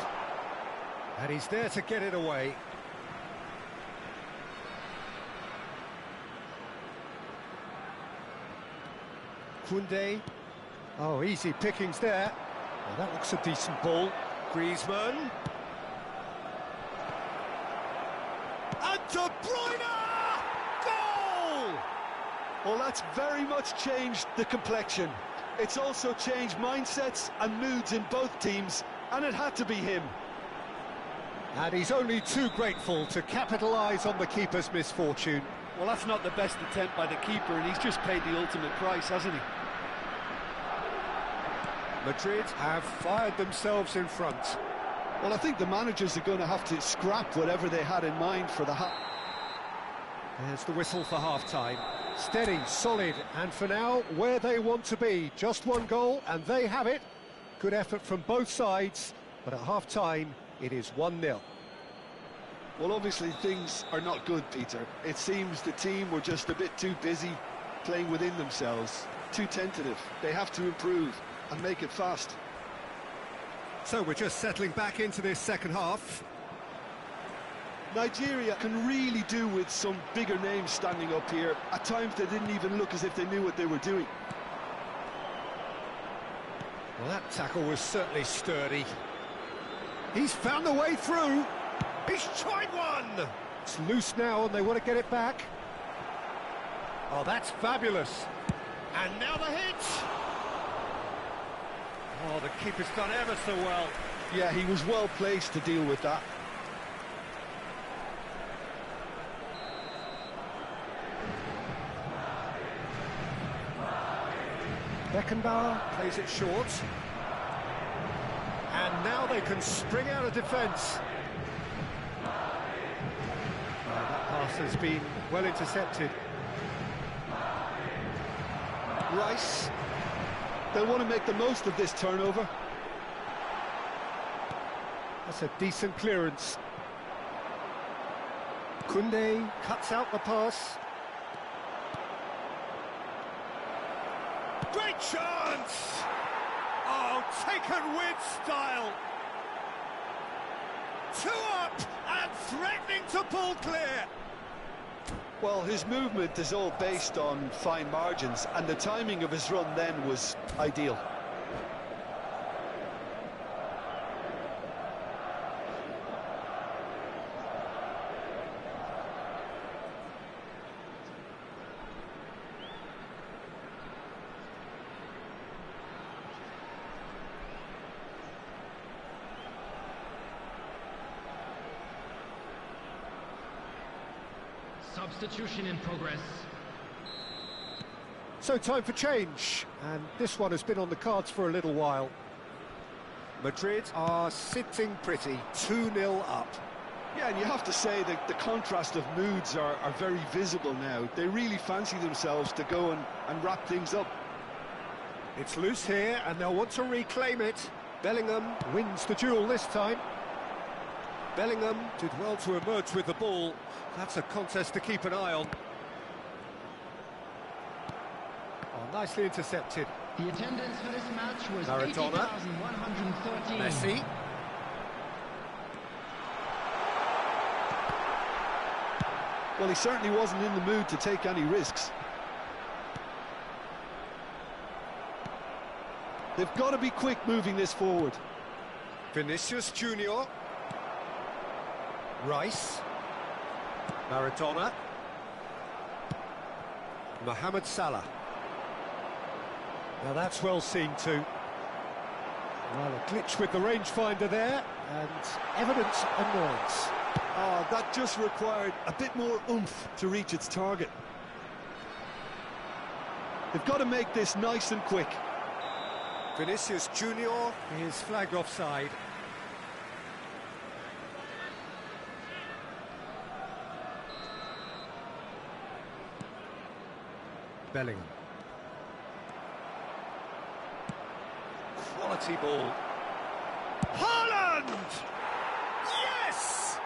And he's there to get it away. Koundé. Oh, easy pickings there. Well, that looks a decent ball. Griezmann. And De Bruyne! Goal! Well, that's very much changed the complexion. It's also changed mindsets and moods in both teams, and it had to be him. And he's only too grateful to capitalise on the keeper's misfortune. Well, that's not the best attempt by the keeper, and he's just paid the ultimate price, hasn't he? Madrid have fired themselves in front. Well, I think the managers are going to have to scrap whatever they had in mind for the There's the whistle for half-time. Steady, solid, and for now, where they want to be. Just one goal, and they have it. Good effort from both sides, but at half-time, it is 1-0. Well, obviously things are not good, Peter. It seems the team were just a bit too busy playing within themselves, too tentative. They have to improve and make it fast. So we're just settling back into this second half. Nigeria can really do with some bigger names standing up here. At times they didn't even look as if they knew what they were doing. Well, that tackle was certainly sturdy. He's found the way through. He's tried one. It's loose now and they want to get it back. Oh, that's fabulous. And now the hit. Oh, the keeper's done ever so well. Yeah, he was well placed to deal with that. Beckenbauer plays it short. And now they can spring out of defence. That pass has been well intercepted. Rice. They'll want to make the most of this turnover. That's a decent clearance. Koundé cuts out the pass. Great chance! Oh, taken with style. 2 up and threatening to pull clear. Well, his movement is all based on fine margins, and the timing of his run then was ideal. Substitution in progress. So time for change, and this one has been on the cards for a little while. Madrid are sitting pretty, 2-0 up. Yeah, and you have to say that the contrast of moods are very visible now. They really fancy themselves to go and wrap things up. It's loose here, and they'll want to reclaim it. Bellingham wins the duel this time. Bellingham did well to emerge with the ball. That's a contest to keep an eye on. Oh, nicely intercepted. The attendance for this match was Maradona. 80,113. Messi. Well, he certainly wasn't in the mood to take any risks. They've got to be quick moving this forward. Vinicius Junior. Rice. Maradona. Mohamed Salah. Now that's well seen too. Well, a glitch with the rangefinder there, and evidence annoyance. Oh, that just required a bit more oomph to reach its target. They've got to make this nice and quick. Vinicius Junior is flagged offside. Bellingham. Quality ball. Haaland! Yes!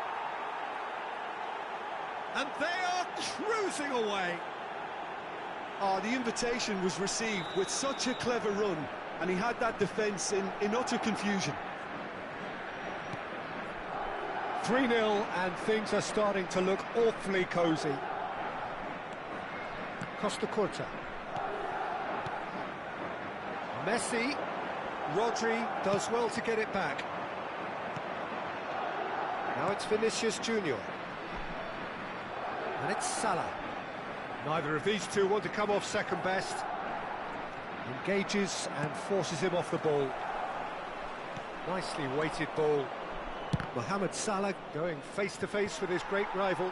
And they are cruising away. Oh, the invitation was received with such a clever run, and he had that defence in utter confusion. 3-0, and things are starting to look awfully cosy. Costa Curta. Messi. Rodri does well to get it back. Now it's Vinicius Junior. And it's Salah. Neither of these two want to come off second best. Engages and forces him off the ball. Nicely weighted ball. Mohamed Salah going face-to-face with his great rival.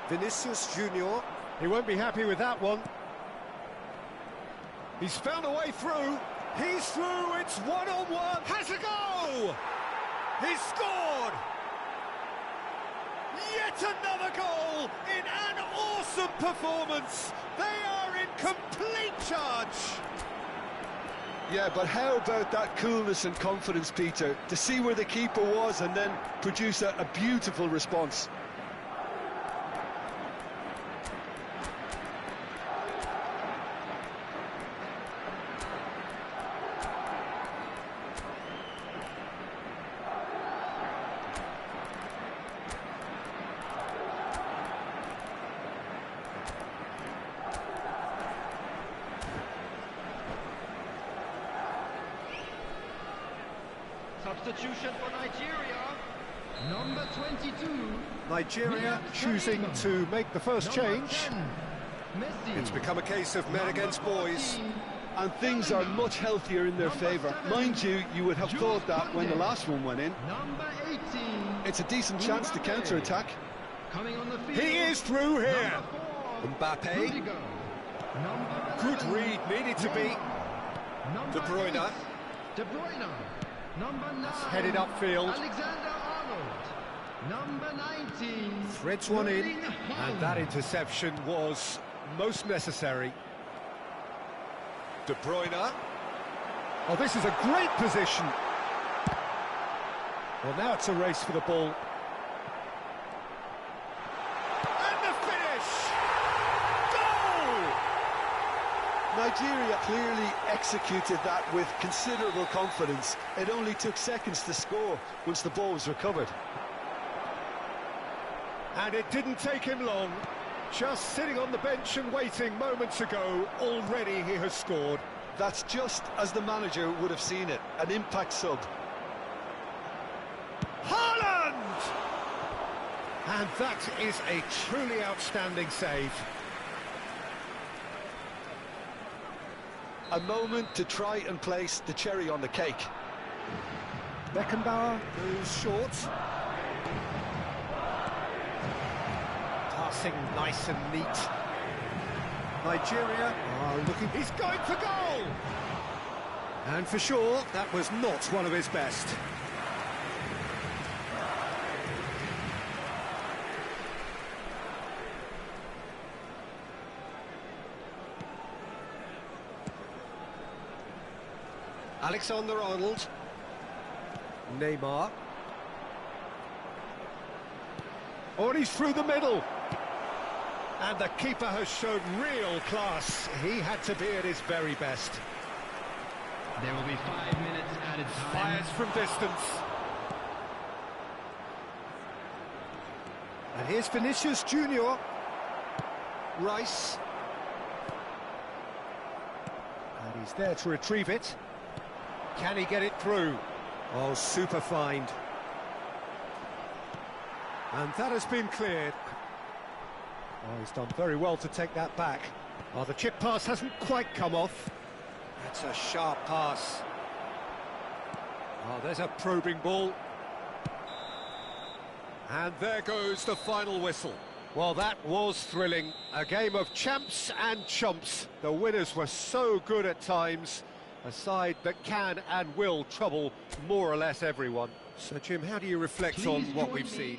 Vinicius Junior. He won't be happy with that one. He's found a way through. He's through. It's one-on-one. Has a go. He's scored. Yet another goal in an awesome performance. They are in complete charge. Yeah, but how about that coolness and confidence, Peter, to see where the keeper was and then produce a beautiful response. Substitution for Nigeria. Number 22. Nigeria choosing to make the first change. 10, Messi. It's become a case of men against boys. And things are much healthier in their favour. Mind you, you would have thought that when the last one went in. Number 18. It's a decent chance to counter-attack. Coming on the field. He is through here. Number 4. Mbappe. Rudiger. Number Good 11. read, needed to be. Number De Bruyne. 8. De Bruyne. Number 9. Headed upfield. Alexander-Arnold. Number 19. Threads one in, Erling and Haaland. that interception was most necessary. De Bruyne. Oh, this is a great position. Well, now it's a race for the ball. And the finish! Goal! Nigeria clearly executed that with considerable confidence. It only took seconds to score once the ball was recovered. And it didn't take him long. Just sitting on the bench and waiting moments ago, already he has scored. That's just as the manager would have seen it, an impact sub. Haaland! And that is a truly outstanding save. A moment to try and place the cherry on the cake. Beckenbauer goes short. Passing nice and neat. Nigeria are looking... He's going for goal! And for sure, that was not one of his best. Alexander-Arnold. Neymar. Oh, and he's through the middle. And the keeper has shown real class. He had to be at his very best. There will be 5 minutes added time. Fires from distance. And here's Vinicius Junior. Rice. And he's there to retrieve it. Can he get it through? Oh, super find. And that has been cleared. Oh, he's done very well to take that back. Oh, the chip pass hasn't quite come off. That's a sharp pass. Oh, there's a probing ball. And there goes the final whistle. Well, that was thrilling. A game of champs and chumps. The winners were so good at times. A side that can and will trouble more or less everyone. So, Jim, how do you reflect on what we've seen?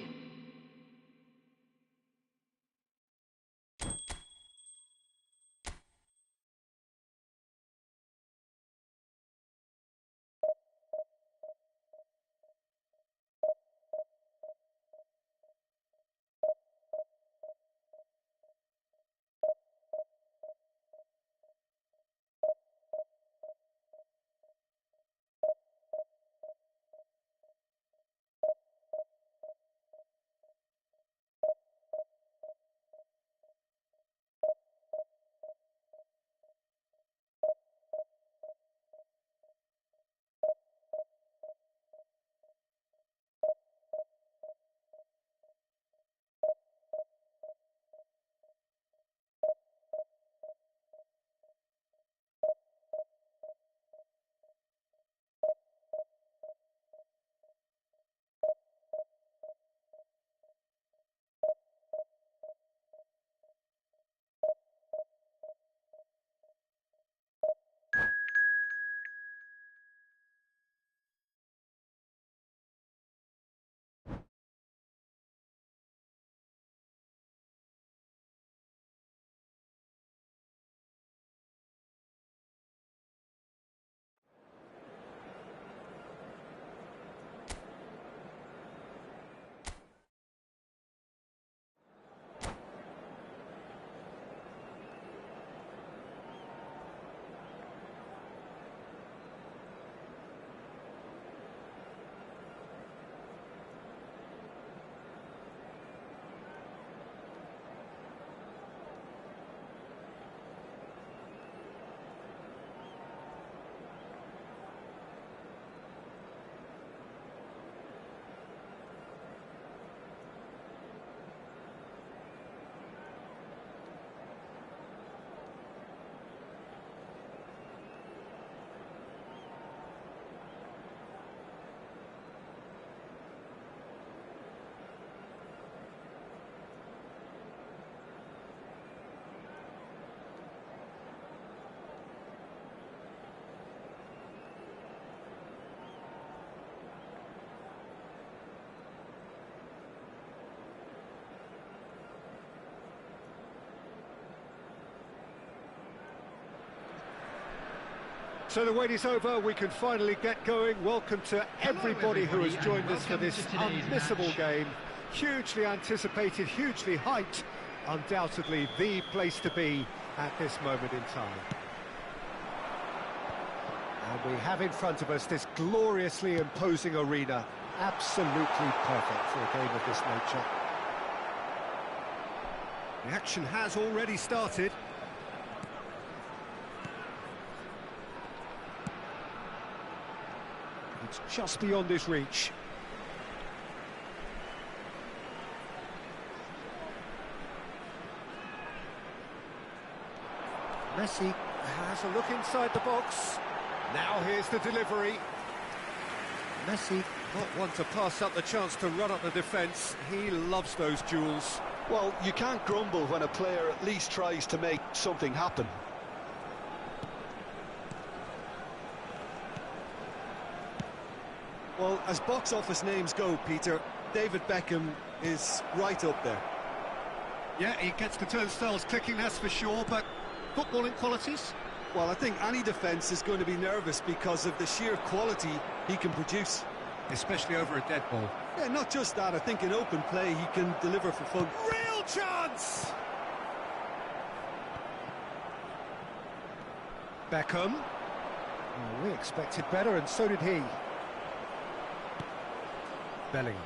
So the wait is over, we can finally get going. Welcome to everybody who has joined us for this unmissable game. Hugely anticipated, hugely hyped, undoubtedly the place to be at this moment in time. And we have in front of us this gloriously imposing arena, absolutely perfect for a game of this nature. The action has already started. It's just beyond his reach. Messi has a look inside the box. Now here's the delivery. Messi, not one to pass up the chance to run up the defence. He loves those duels. Well, you can't grumble when a player at least tries to make something happen. Well, as box office names go, Peter, David Beckham is right up there. Yeah, he gets the turnstiles clicking, that's for sure, but footballing qualities? Well, I think any defence is going to be nervous because of the sheer quality he can produce. Especially over a dead ball. Yeah, not just that, I think in open play he can deliver for fun. Real chance! Beckham. Oh, we expected better, and so did he. Bellingham.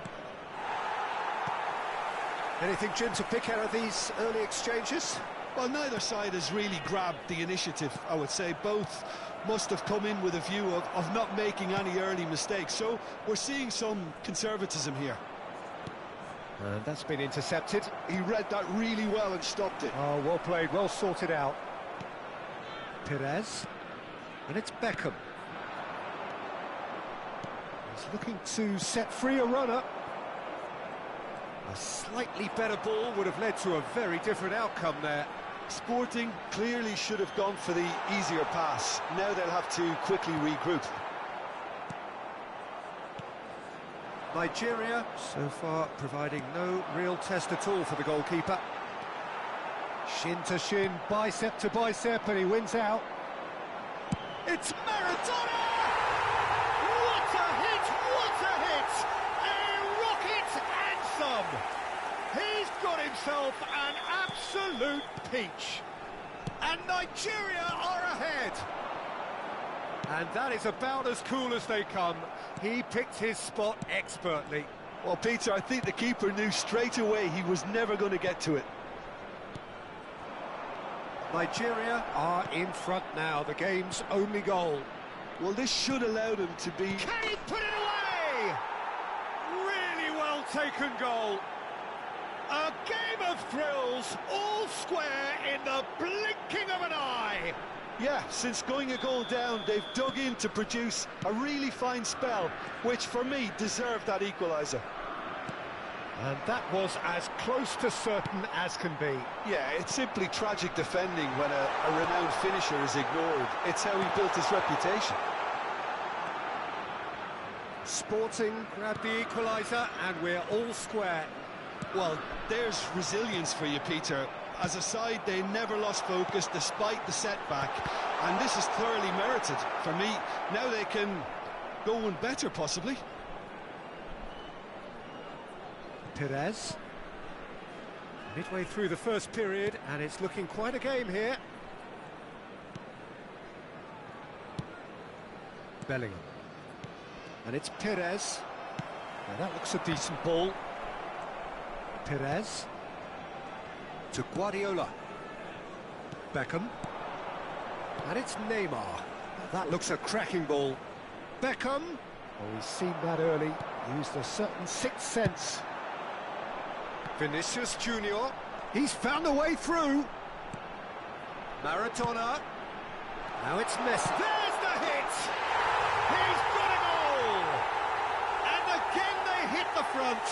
Anything, Jim, to pick out of these early exchanges? Well, neither side has really grabbed the initiative, I would say. Both must have come in with a view of not making any early mistakes. So we're seeing some conservatism here. And that's been intercepted. He read that really well and stopped it. Oh, well played, well sorted out. Perez. And it's Beckham. He's looking to set free a runner. A slightly better ball would have led to a very different outcome there. Sporting clearly should have gone for the easier pass. Now they'll have to quickly regroup. Nigeria, so far, providing no real test at all for the goalkeeper. Shin to shin, bicep to bicep, and he wins out. It's Maradona! What a hit! What a hit! A rocket and some! He's got himself an absolute peach. And Nigeria are ahead. And that is about as cool as they come. He picked his spot expertly. Well, Peter, I think the keeper knew straight away he was never going to get to it. Nigeria are in front now, the game's only goal. Well, this should allow them to be... Can he put it away? Really well taken goal. A game of thrills, all square in the blinking of an eye. Yeah, since going a goal down, they've dug in to produce a really fine spell, which for me deserved that equaliser. And that was as close to certain as can be. Yeah, it's simply tragic defending when a renowned finisher is ignored. It's how he built his reputation. Sporting grabbed the equaliser and we're all square. Well, there's resilience for you, Peter. As a side, they never lost focus despite the setback, and this is thoroughly merited. For me, now they can go one better, possibly. Perez. Midway through the first period, and it's looking quite a game here. Bellingham. And it's Perez. Now that looks a decent ball. Perez. To Guardiola. Beckham. And it's Neymar. Now that looks a cracking ball. Beckham. Oh, he's seen that early. Used a certain sixth sense. Vinicius Junior. He's found a way through. Maradona. Now it's Messi. There's the hit! He's got a goal! And again they hit the front.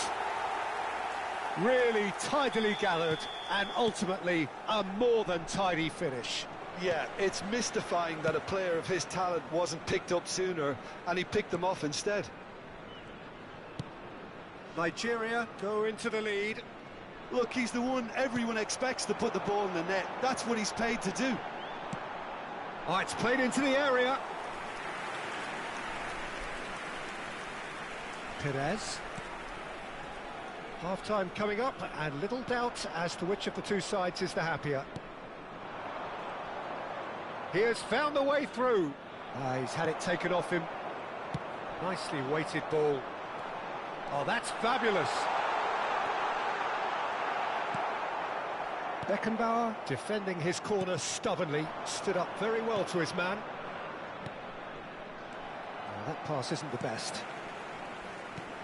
Really tidily gathered, and ultimately a more than tidy finish. Yeah, it's mystifying that a player of his talent wasn't picked up sooner, and he picked them off instead. Nigeria go into the lead. Look, he's the one everyone expects to put the ball in the net. That's what he's paid to do. Oh, it's played into the area. Perez. Half-time coming up, and little doubt as to which of the two sides is the happier. He has found the way through. He's had it taken off him. Nicely weighted ball. Oh, that's fabulous. Beckenbauer, defending his corner stubbornly, stood up very well to his man. Oh, that pass isn't the best.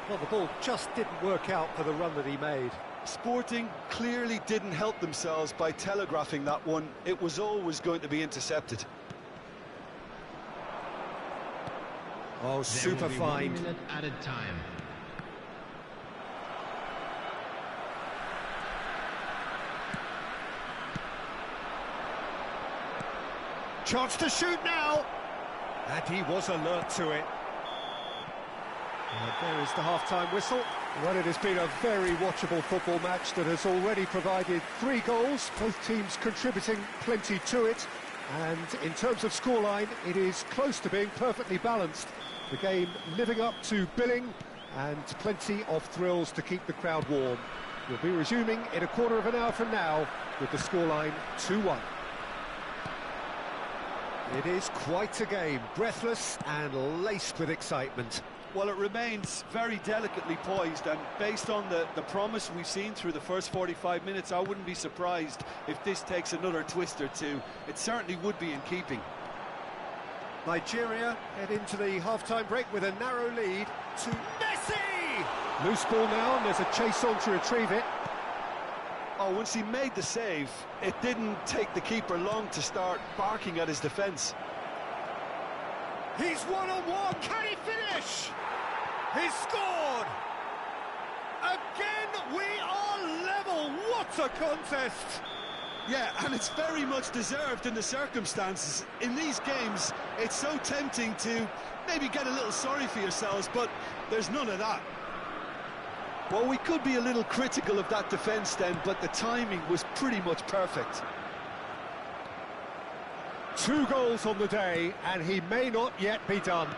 Well, the ball just didn't work out for the run that he made. Sporting clearly didn't help themselves by telegraphing that one. It was always going to be intercepted. Oh, super fine. 1 minute added time. Chance to shoot now. And he was alert to it. And there is the half-time whistle. Well, it has been a very watchable football match that has already provided 3 goals, both teams contributing plenty to it. And in terms of scoreline, it is close to being perfectly balanced. The game living up to billing and plenty of thrills to keep the crowd warm. We'll be resuming in a quarter of an hour from now with the scoreline 2-1. It is quite a game, breathless and laced with excitement. Well, it remains very delicately poised, and based on the promise we've seen through the first 45 minutes, I wouldn't be surprised if this takes another twist or two. It certainly would be in keeping. Nigeria head into the half-time break with a narrow lead to Messi! Loose ball now, and there's a chase on to retrieve it. Oh, once he made the save, it didn't take the keeper long to start barking at his defence. He's one-on-one, can he finish? He's scored! Again, we are level, what a contest! Yeah, and it's very much deserved in the circumstances. In these games, it's so tempting to maybe get a little sorry for yourselves, but there's none of that. Well, we could be a little critical of that defence then, but the timing was pretty much perfect. 2 goals on the day, and he may not yet be done.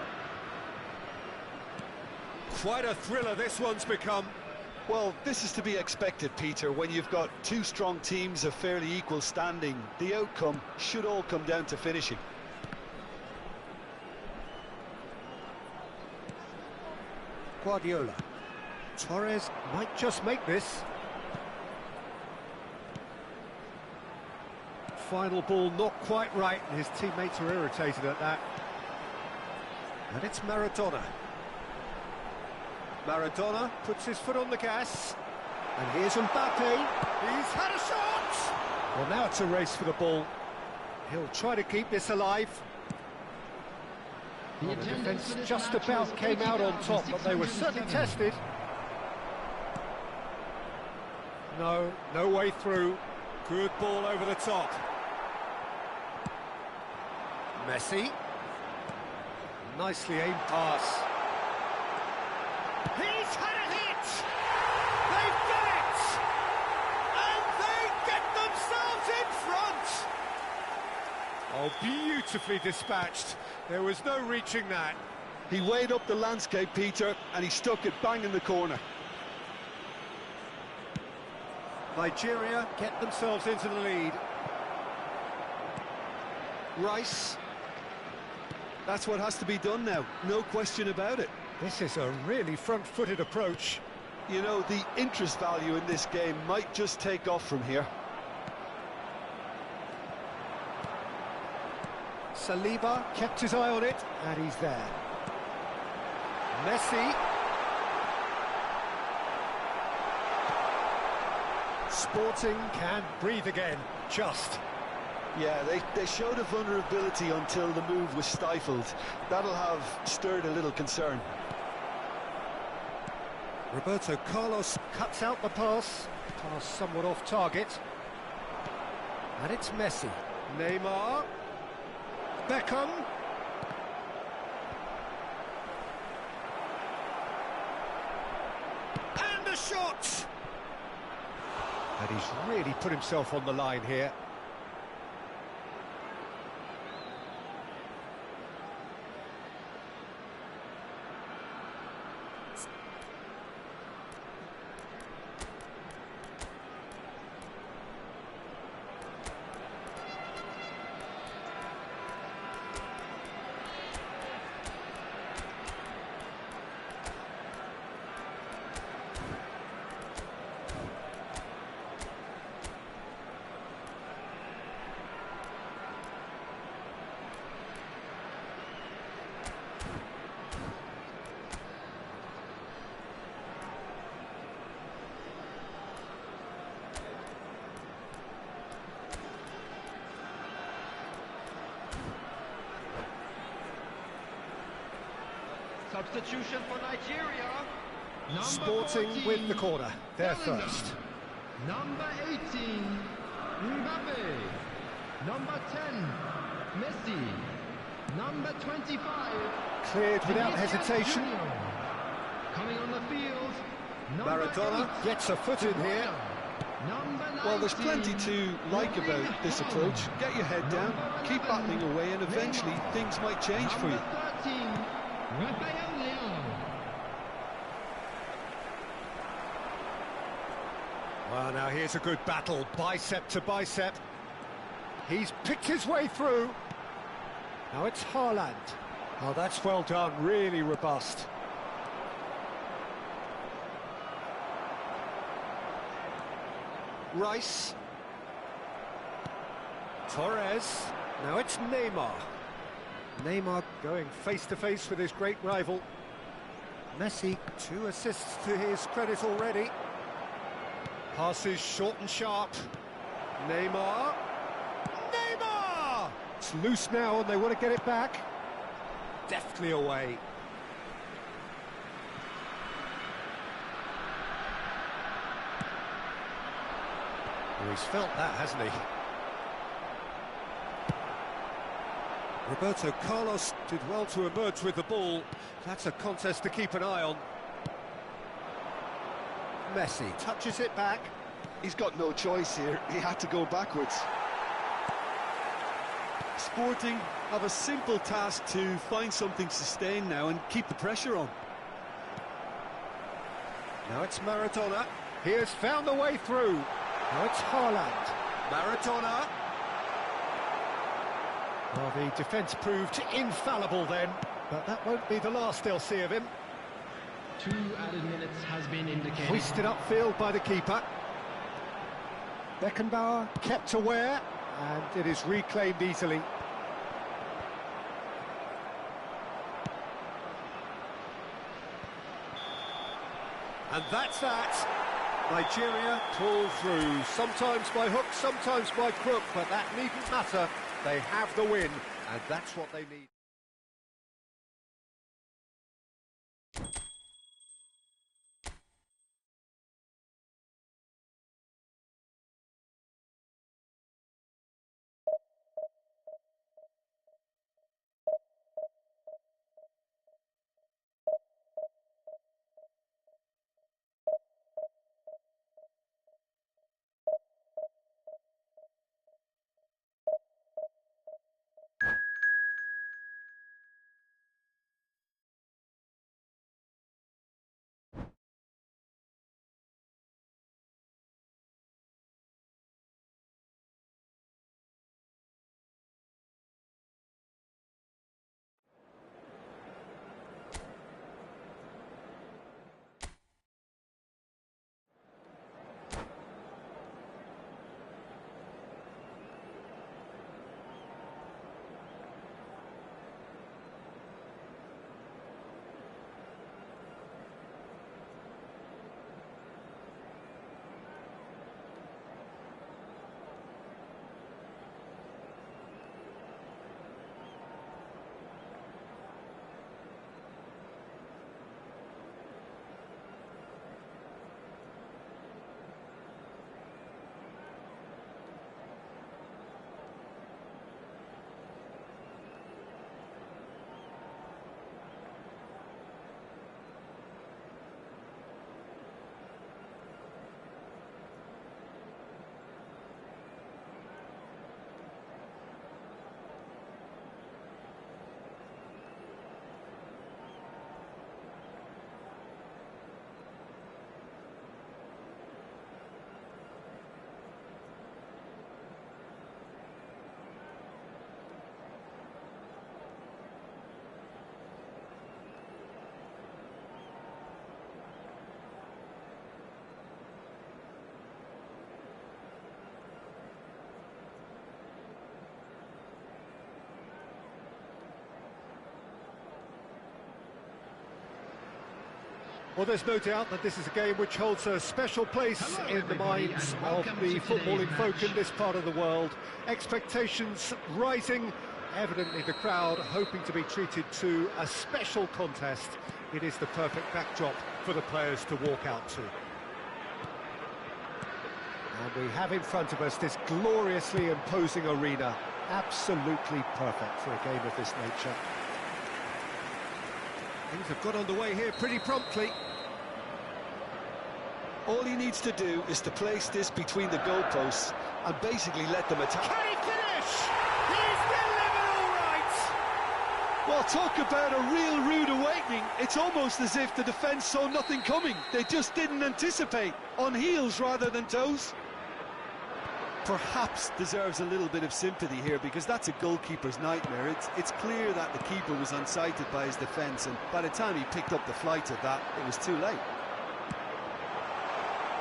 Quite a thriller this one's become. Well, this is to be expected, Peter, when you've got 2 strong teams of fairly equal standing. The outcome should all come down to finishing. Guardiola. Torres might just make this. Final ball not quite right, and his teammates are irritated at that. And it's Maradona. Maradona puts his foot on the gas. And here's Mbappe. He's had a shot! Well, now it's a race for the ball. He'll try to keep this alive. Well, the defence just about came out on top, but they were certainly tested. No way through. Good ball over the top. Messi. Nicely aimed pass. He's had a hit! They've done it! And they get themselves in front! Oh, beautifully dispatched. There was no reaching that. He weighed up the landscape, Peter, and he stuck it bang in the corner. Nigeria get themselves into the lead. Rice. That's what has to be done now, no question about it. This is a really front-footed approach. You know, the interest value in this game might just take off from here. Saliba kept his eye on it, and he's there. Messi. Sporting can breathe again, just. Yeah, they showed a vulnerability until the move was stifled. That'll have stirred a little concern. Roberto Carlos cuts out the pass. Pass somewhat off target. And it's Messi. Neymar. Beckham. And a shot! And he's really put himself on the line here. Substitution for Nigeria. Number Sporting 14, with the corner, they're Bellingham. first. Number 18, Mbappe. Number 10, Messi. Number 25, Cleared without Vinicius hesitation. Junior. Coming on the field, number Maradona 8, gets a foot in here. number 19, Well, there's plenty to like about Erling this Haaland. approach. Get your head down, keep Number battling 11, away, and eventually Neymar. things might change for you. Number 13, Rafael Leão. Well, now here's a good battle, bicep to bicep. He's picked his way through. Now it's Haaland. Oh, that's well done, really robust. Rice. Torres. Now it's Neymar. Neymar going face-to-face with his great rival. Messi, 2 assists to his credit already. Passes short and sharp. Neymar. Neymar! It's loose now and they want to get it back. Deftly away. Oh, he's felt that, hasn't he? Roberto Carlos did well to emerge with the ball. That's a contest to keep an eye on. Messi touches it back. He's got no choice here. He had to go backwards. Sporting have a simple task to find something sustained now and keep the pressure on. Now it's Maradona. He has found the way through. Now it's Haaland. Maradona. Well, the defence proved infallible then, but that won't be the last they'll see of him. 2 added minutes has been indicated. Hoisted upfield by the keeper. Beckenbauer kept aware, and it is reclaimed easily. And that's that. Nigeria pull through, sometimes by hook, sometimes by crook, but that needn't matter. They have the win, and that's what they need. Well, there's no doubt that this is a game which holds a special place in the minds of the footballing folk in this part of the world. Expectations rising, evidently the crowd hoping to be treated to a special contest it is the perfect backdrop for the players to walk out to. And we have in front of us this gloriously imposing arena, absolutely perfect for a game of this nature. Things have got underway here pretty promptly. All he needs to do is to place this between the goalposts and basically let them attack. Can he finish? He's delivered all right! Well, talk about a real rude awakening. It's almost as if the defence saw nothing coming. They just didn't anticipate, on heels rather than toes. Perhaps deserves a little bit of sympathy here, because that's a goalkeeper's nightmare. It's clear that the keeper was unsighted by his defence, and by the time he picked up the flight of that, it was too late.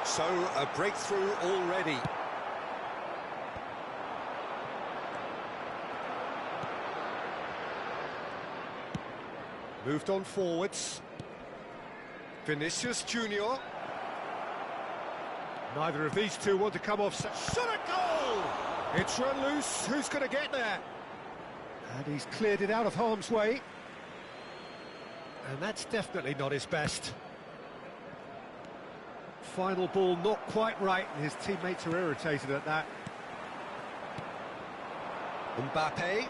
So, a breakthrough already. Moved on forwards. Vinicius Junior. Neither of these two want to come off. Shot a goal! It's run loose. Who's going to get there? And he's cleared it out of harm's way. And that's definitely not his best. Final ball not quite right, and his teammates are irritated at that. Mbappe.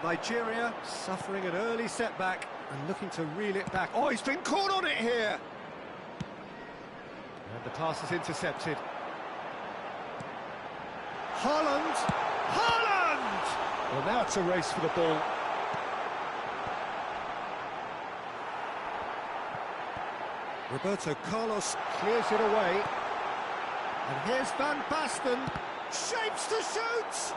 Nigeria suffering an early setback and looking to reel it back. Oh, he's been caught on it here! And the pass is intercepted. Haaland! Haaland! Well, now it's a race for the ball. Roberto Carlos clears it away. And here's Van Basten. Shapes to shoot!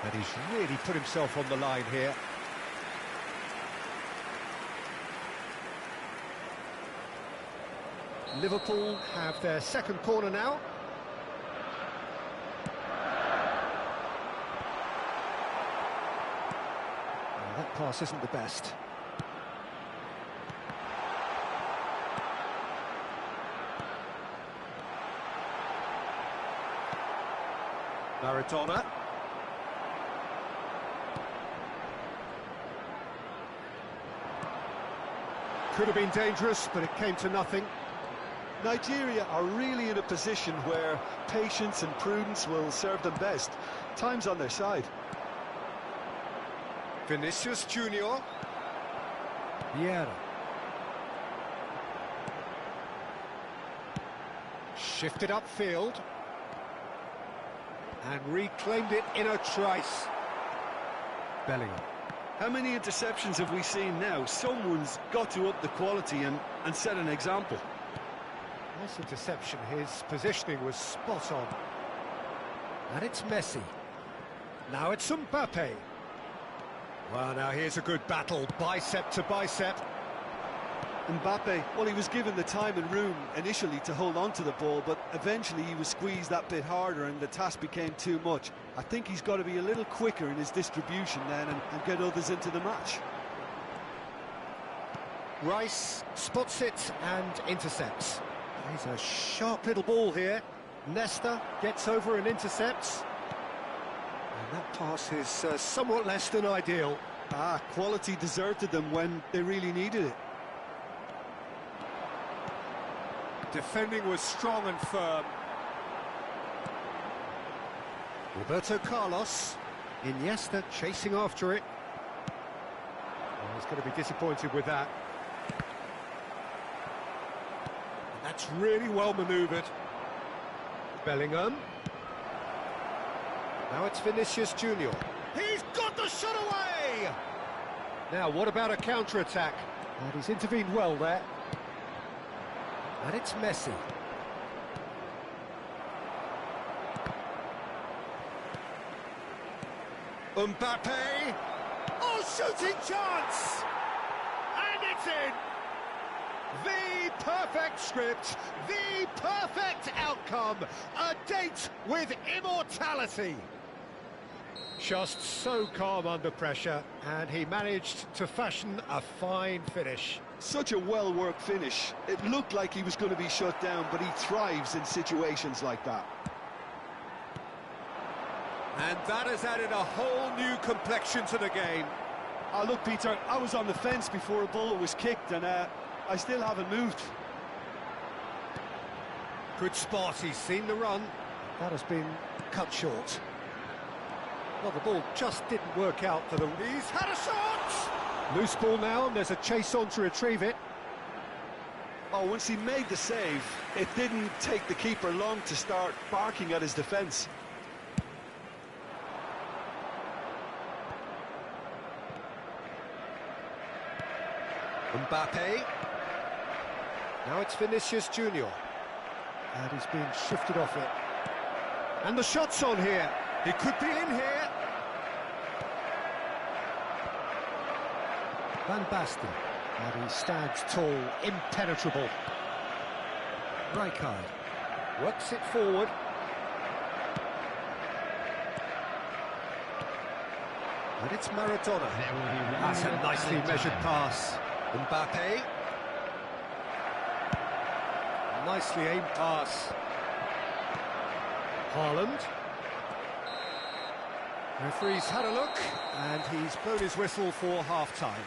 And he's really put himself on the line here. Liverpool have their second corner now. Well, that pass isn't the best. Maradona. Could have been dangerous, but it came to nothing. Nigeria are really in a position where patience and prudence will serve them best. Time's on their side. Vinicius Junior. Vieira. Shifted upfield. And reclaimed it in a trice. Bellingham. How many interceptions have we seen now? Someone's got to up the quality and set an example. Nice interception. His positioning was spot on. And it's Messi. Now it's Mbappe. Well, now here's a good battle, bicep to bicep. Mbappe, well, he was given the time and room initially to hold on to the ball, but eventually he was squeezed that bit harder and the task became too much. I think he's got to be a little quicker in his distribution then and get others into the match. Rice spots it and intercepts. He's a sharp little ball here. Nesta gets over and intercepts. And that pass is somewhat less than ideal. Quality deserted them when they really needed it. Defending was strong and firm. Roberto Carlos. Iniesta chasing after it. Oh, he's going to be disappointed with that. And that's really well manoeuvred. Bellingham. Now it's Vinicius Junior. He's got the shot away! Now, what about a counter-attack? And he's intervened well there. And it's Messi. Mbappe. Oh, shooting chance! And it's in! The perfect script, the perfect outcome. A date with immortality. Just so calm under pressure, and he managed to fashion a fine finish. Such a well-worked finish. It looked like he was going to be shut down, but he thrives in situations like that. And that has added a whole new complexion to the game. Oh, look, Peter, I was on the fence before a bullet was kicked, and I still haven't moved. Good spot, he's seen the run. That has been cut short. Well, the ball just didn't work out for them. He's had a shot! Loose ball now, and there's a chase on to retrieve it. Oh, once he made the save, it didn't take the keeper long to start barking at his defence. Mbappe. Now it's Vinicius Junior. And he's been shifted off it. And the shot's on here. He could be in here. Van Basten. And he stands tall, impenetrable. Rijkaard works it forward. And it's Maradona. That's a nicely measured pass. Mbappe. Nicely aimed pass. Haaland. Referee's had a look, and he's blown his whistle for half-time.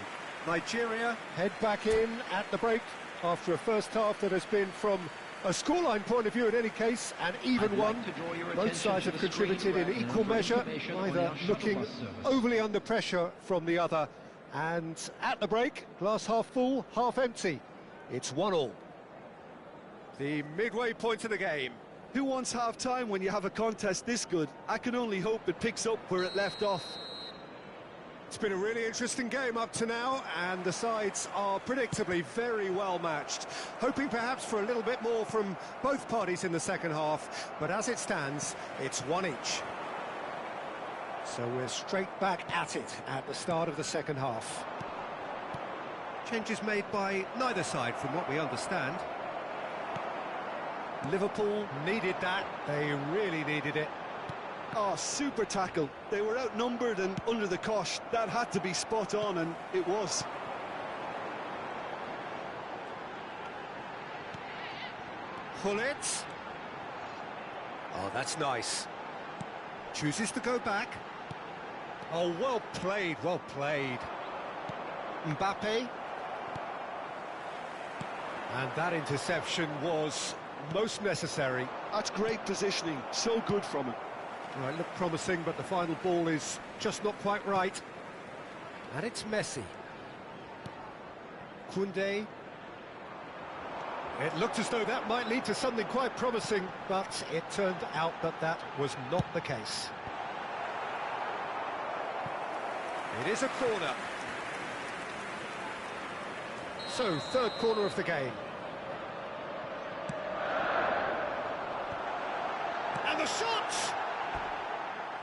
Nigeria head back in at the break after a first half that has been, from a scoreline point of view in any case, an even one. Both sides have contributed in equal measure, neither looking overly under pressure from the other. And at the break, glass half full, half empty. It's 1-1. The midway point of the game. Who wants half-time when you have a contest this good? I can only hope it picks up where it left off. It's been a really interesting game up to now, and the sides are predictably very well matched. Hoping perhaps for a little bit more from both parties in the second half, but as it stands, it's one each. So we're straight back at it at the start of the second half. Changes made by neither side from what we understand. Liverpool needed that, they really needed it. Oh, super tackle. They were outnumbered and under the cosh. That had to be spot on, and it was. Gullit. Oh, that's nice. Chooses to go back. Oh, well played, well played. Mbappe. And that interception was most necessary. That's great positioning, so good from him. Well, it looked promising, but the final ball is just not quite right. And it's Messi. Koundé. It looked as though that might lead to something quite promising, but it turned out that that was not the case. It is a corner. So, third corner of the game. And the shot!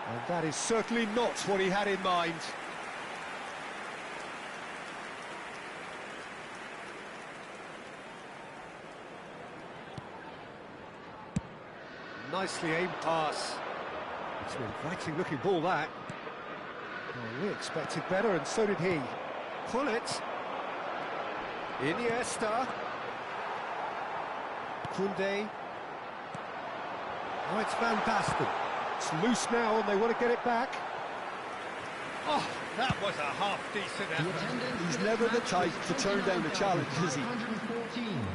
And that is certainly not what he had in mind. Nicely aimed pass. It's an inviting looking ball, that. Well, we expected better, and so did he. Gullit. Iniesta. Koundé. Oh, it's Van Basten. It's loose now, and they want to get it back. Oh, that was a half-decent effort. He's never the type to turn down a challenge, is he? 114.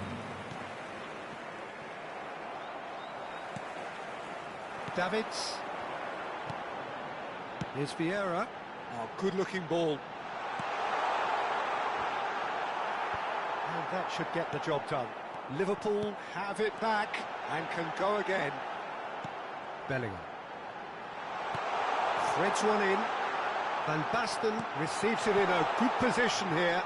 Davids. Here's Vieira. Oh, good-looking ball. And that should get the job done. Liverpool have it back and can go again. Bellingham. Threads one in. Van Basten receives it in a good position here.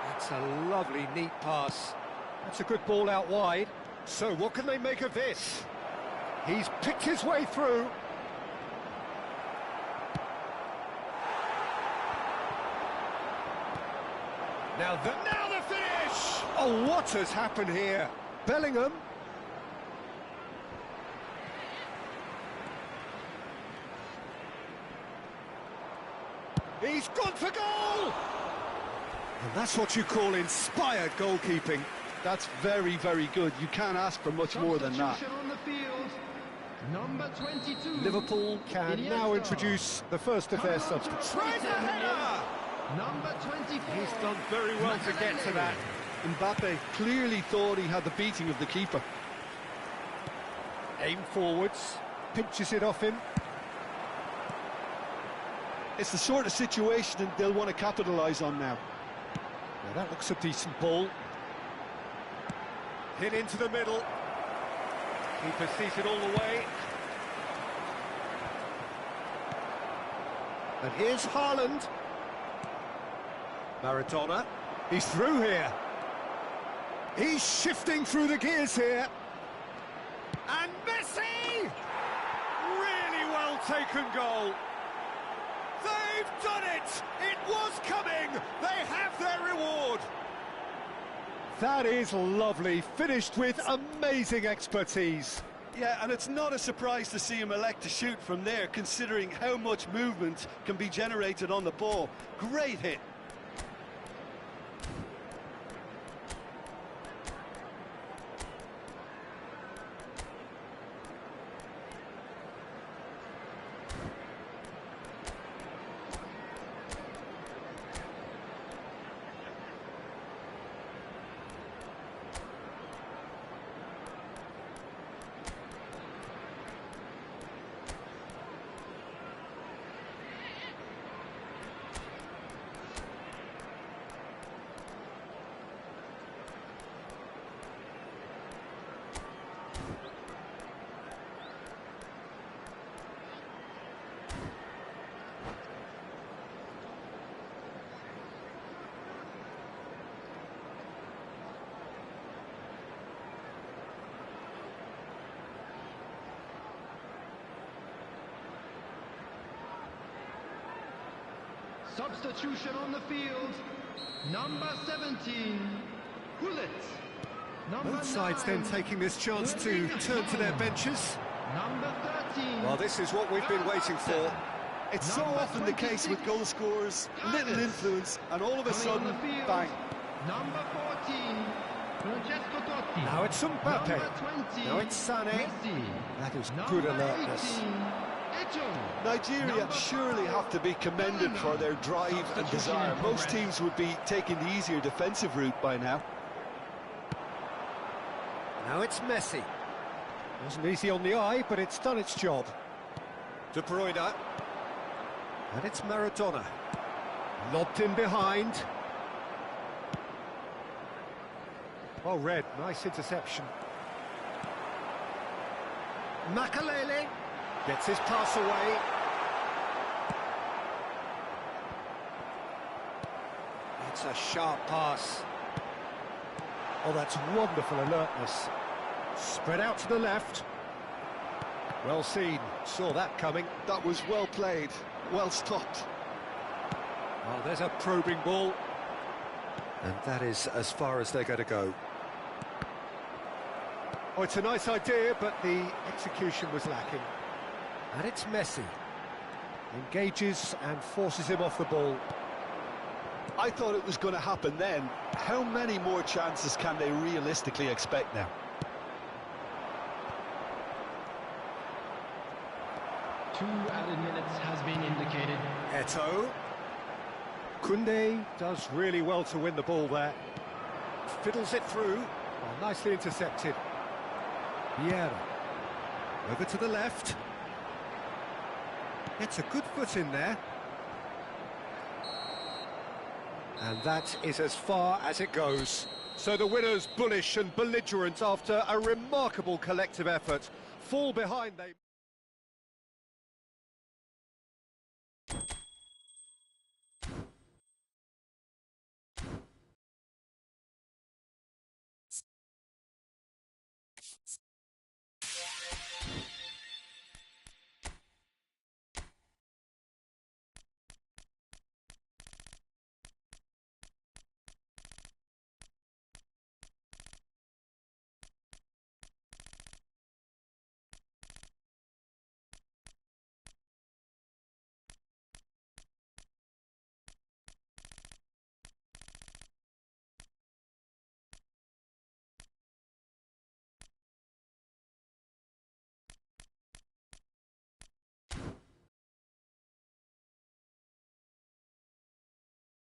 That's a lovely, neat pass. That's a good ball out wide. So what can they make of this? He's picked his way through. Now the finish! Oh, what has happened here? Bellingham. He's gone for goal! And that's what you call inspired goalkeeping. That's very, very good. You can't ask for much more than that. Substitution on the field. Number 22. Liverpool can Iniesta. now introduce the first of their substitutes. Tries a header! Number 24. He's done very well to get to that. Mbappe clearly thought he had the beating of the keeper. Aim forwards, pinches it off him. It's the sort of situation they'll want to capitalise on now. Now that looks a decent ball. Hit into the middle. Keeper sees it all the way. And here's Haaland. Maradona. He's through here. He's shifting through the gears here. And Messi! Really well taken goal. They've done it! It was coming! They have their reward! That is lovely, finished with amazing expertise. Yeah, and it's not a surprise to see him elect to shoot from there, considering how much movement can be generated on the ball. Great hit. Substitution on the field. Number 17, Gullit. Both sides then taking this chance to turn to their benches. Number 13. Well, this is what we've been waiting for. It's so Number often the case with 26, goal scorers, little Carlos. influence, and all of a Coming sudden, on the field. bang. Number 14, Francesco Totti. Now it's Mbappe. Number 20, Now it's Sané. Messi. That is Number good alertness. 18, Echo. Nigeria Number surely 5, have to be commended for their drive and Substitution desire. in Most progress. teams would be taking the easier defensive route by now. Now it's Messi. Wasn't easy on the eye, but it's done its job. De Bruyne. And it's Maradona. Lobbed in behind. Well read, nice interception. Makalele gets his pass away. It's a sharp pass. Oh, that's wonderful alertness. Spread out to the left. Well seen, saw that coming. That was well played, well stopped. Well, there's a probing ball. And that is as far as they're going to go. Oh, it's a nice idea, but the execution was lacking. And it's Messi. Engages and forces him off the ball. I thought it was going to happen then. How many more chances can they realistically expect now? Two added minutes has been indicated. Eto'o. Koundé does really well to win the ball there. Fiddles it through. Well, nicely intercepted. Vieira. Over to the left. Gets a good foot in there. And that is as far as it goes. So the winners, bullish and belligerent after a remarkable collective effort, fall behind they...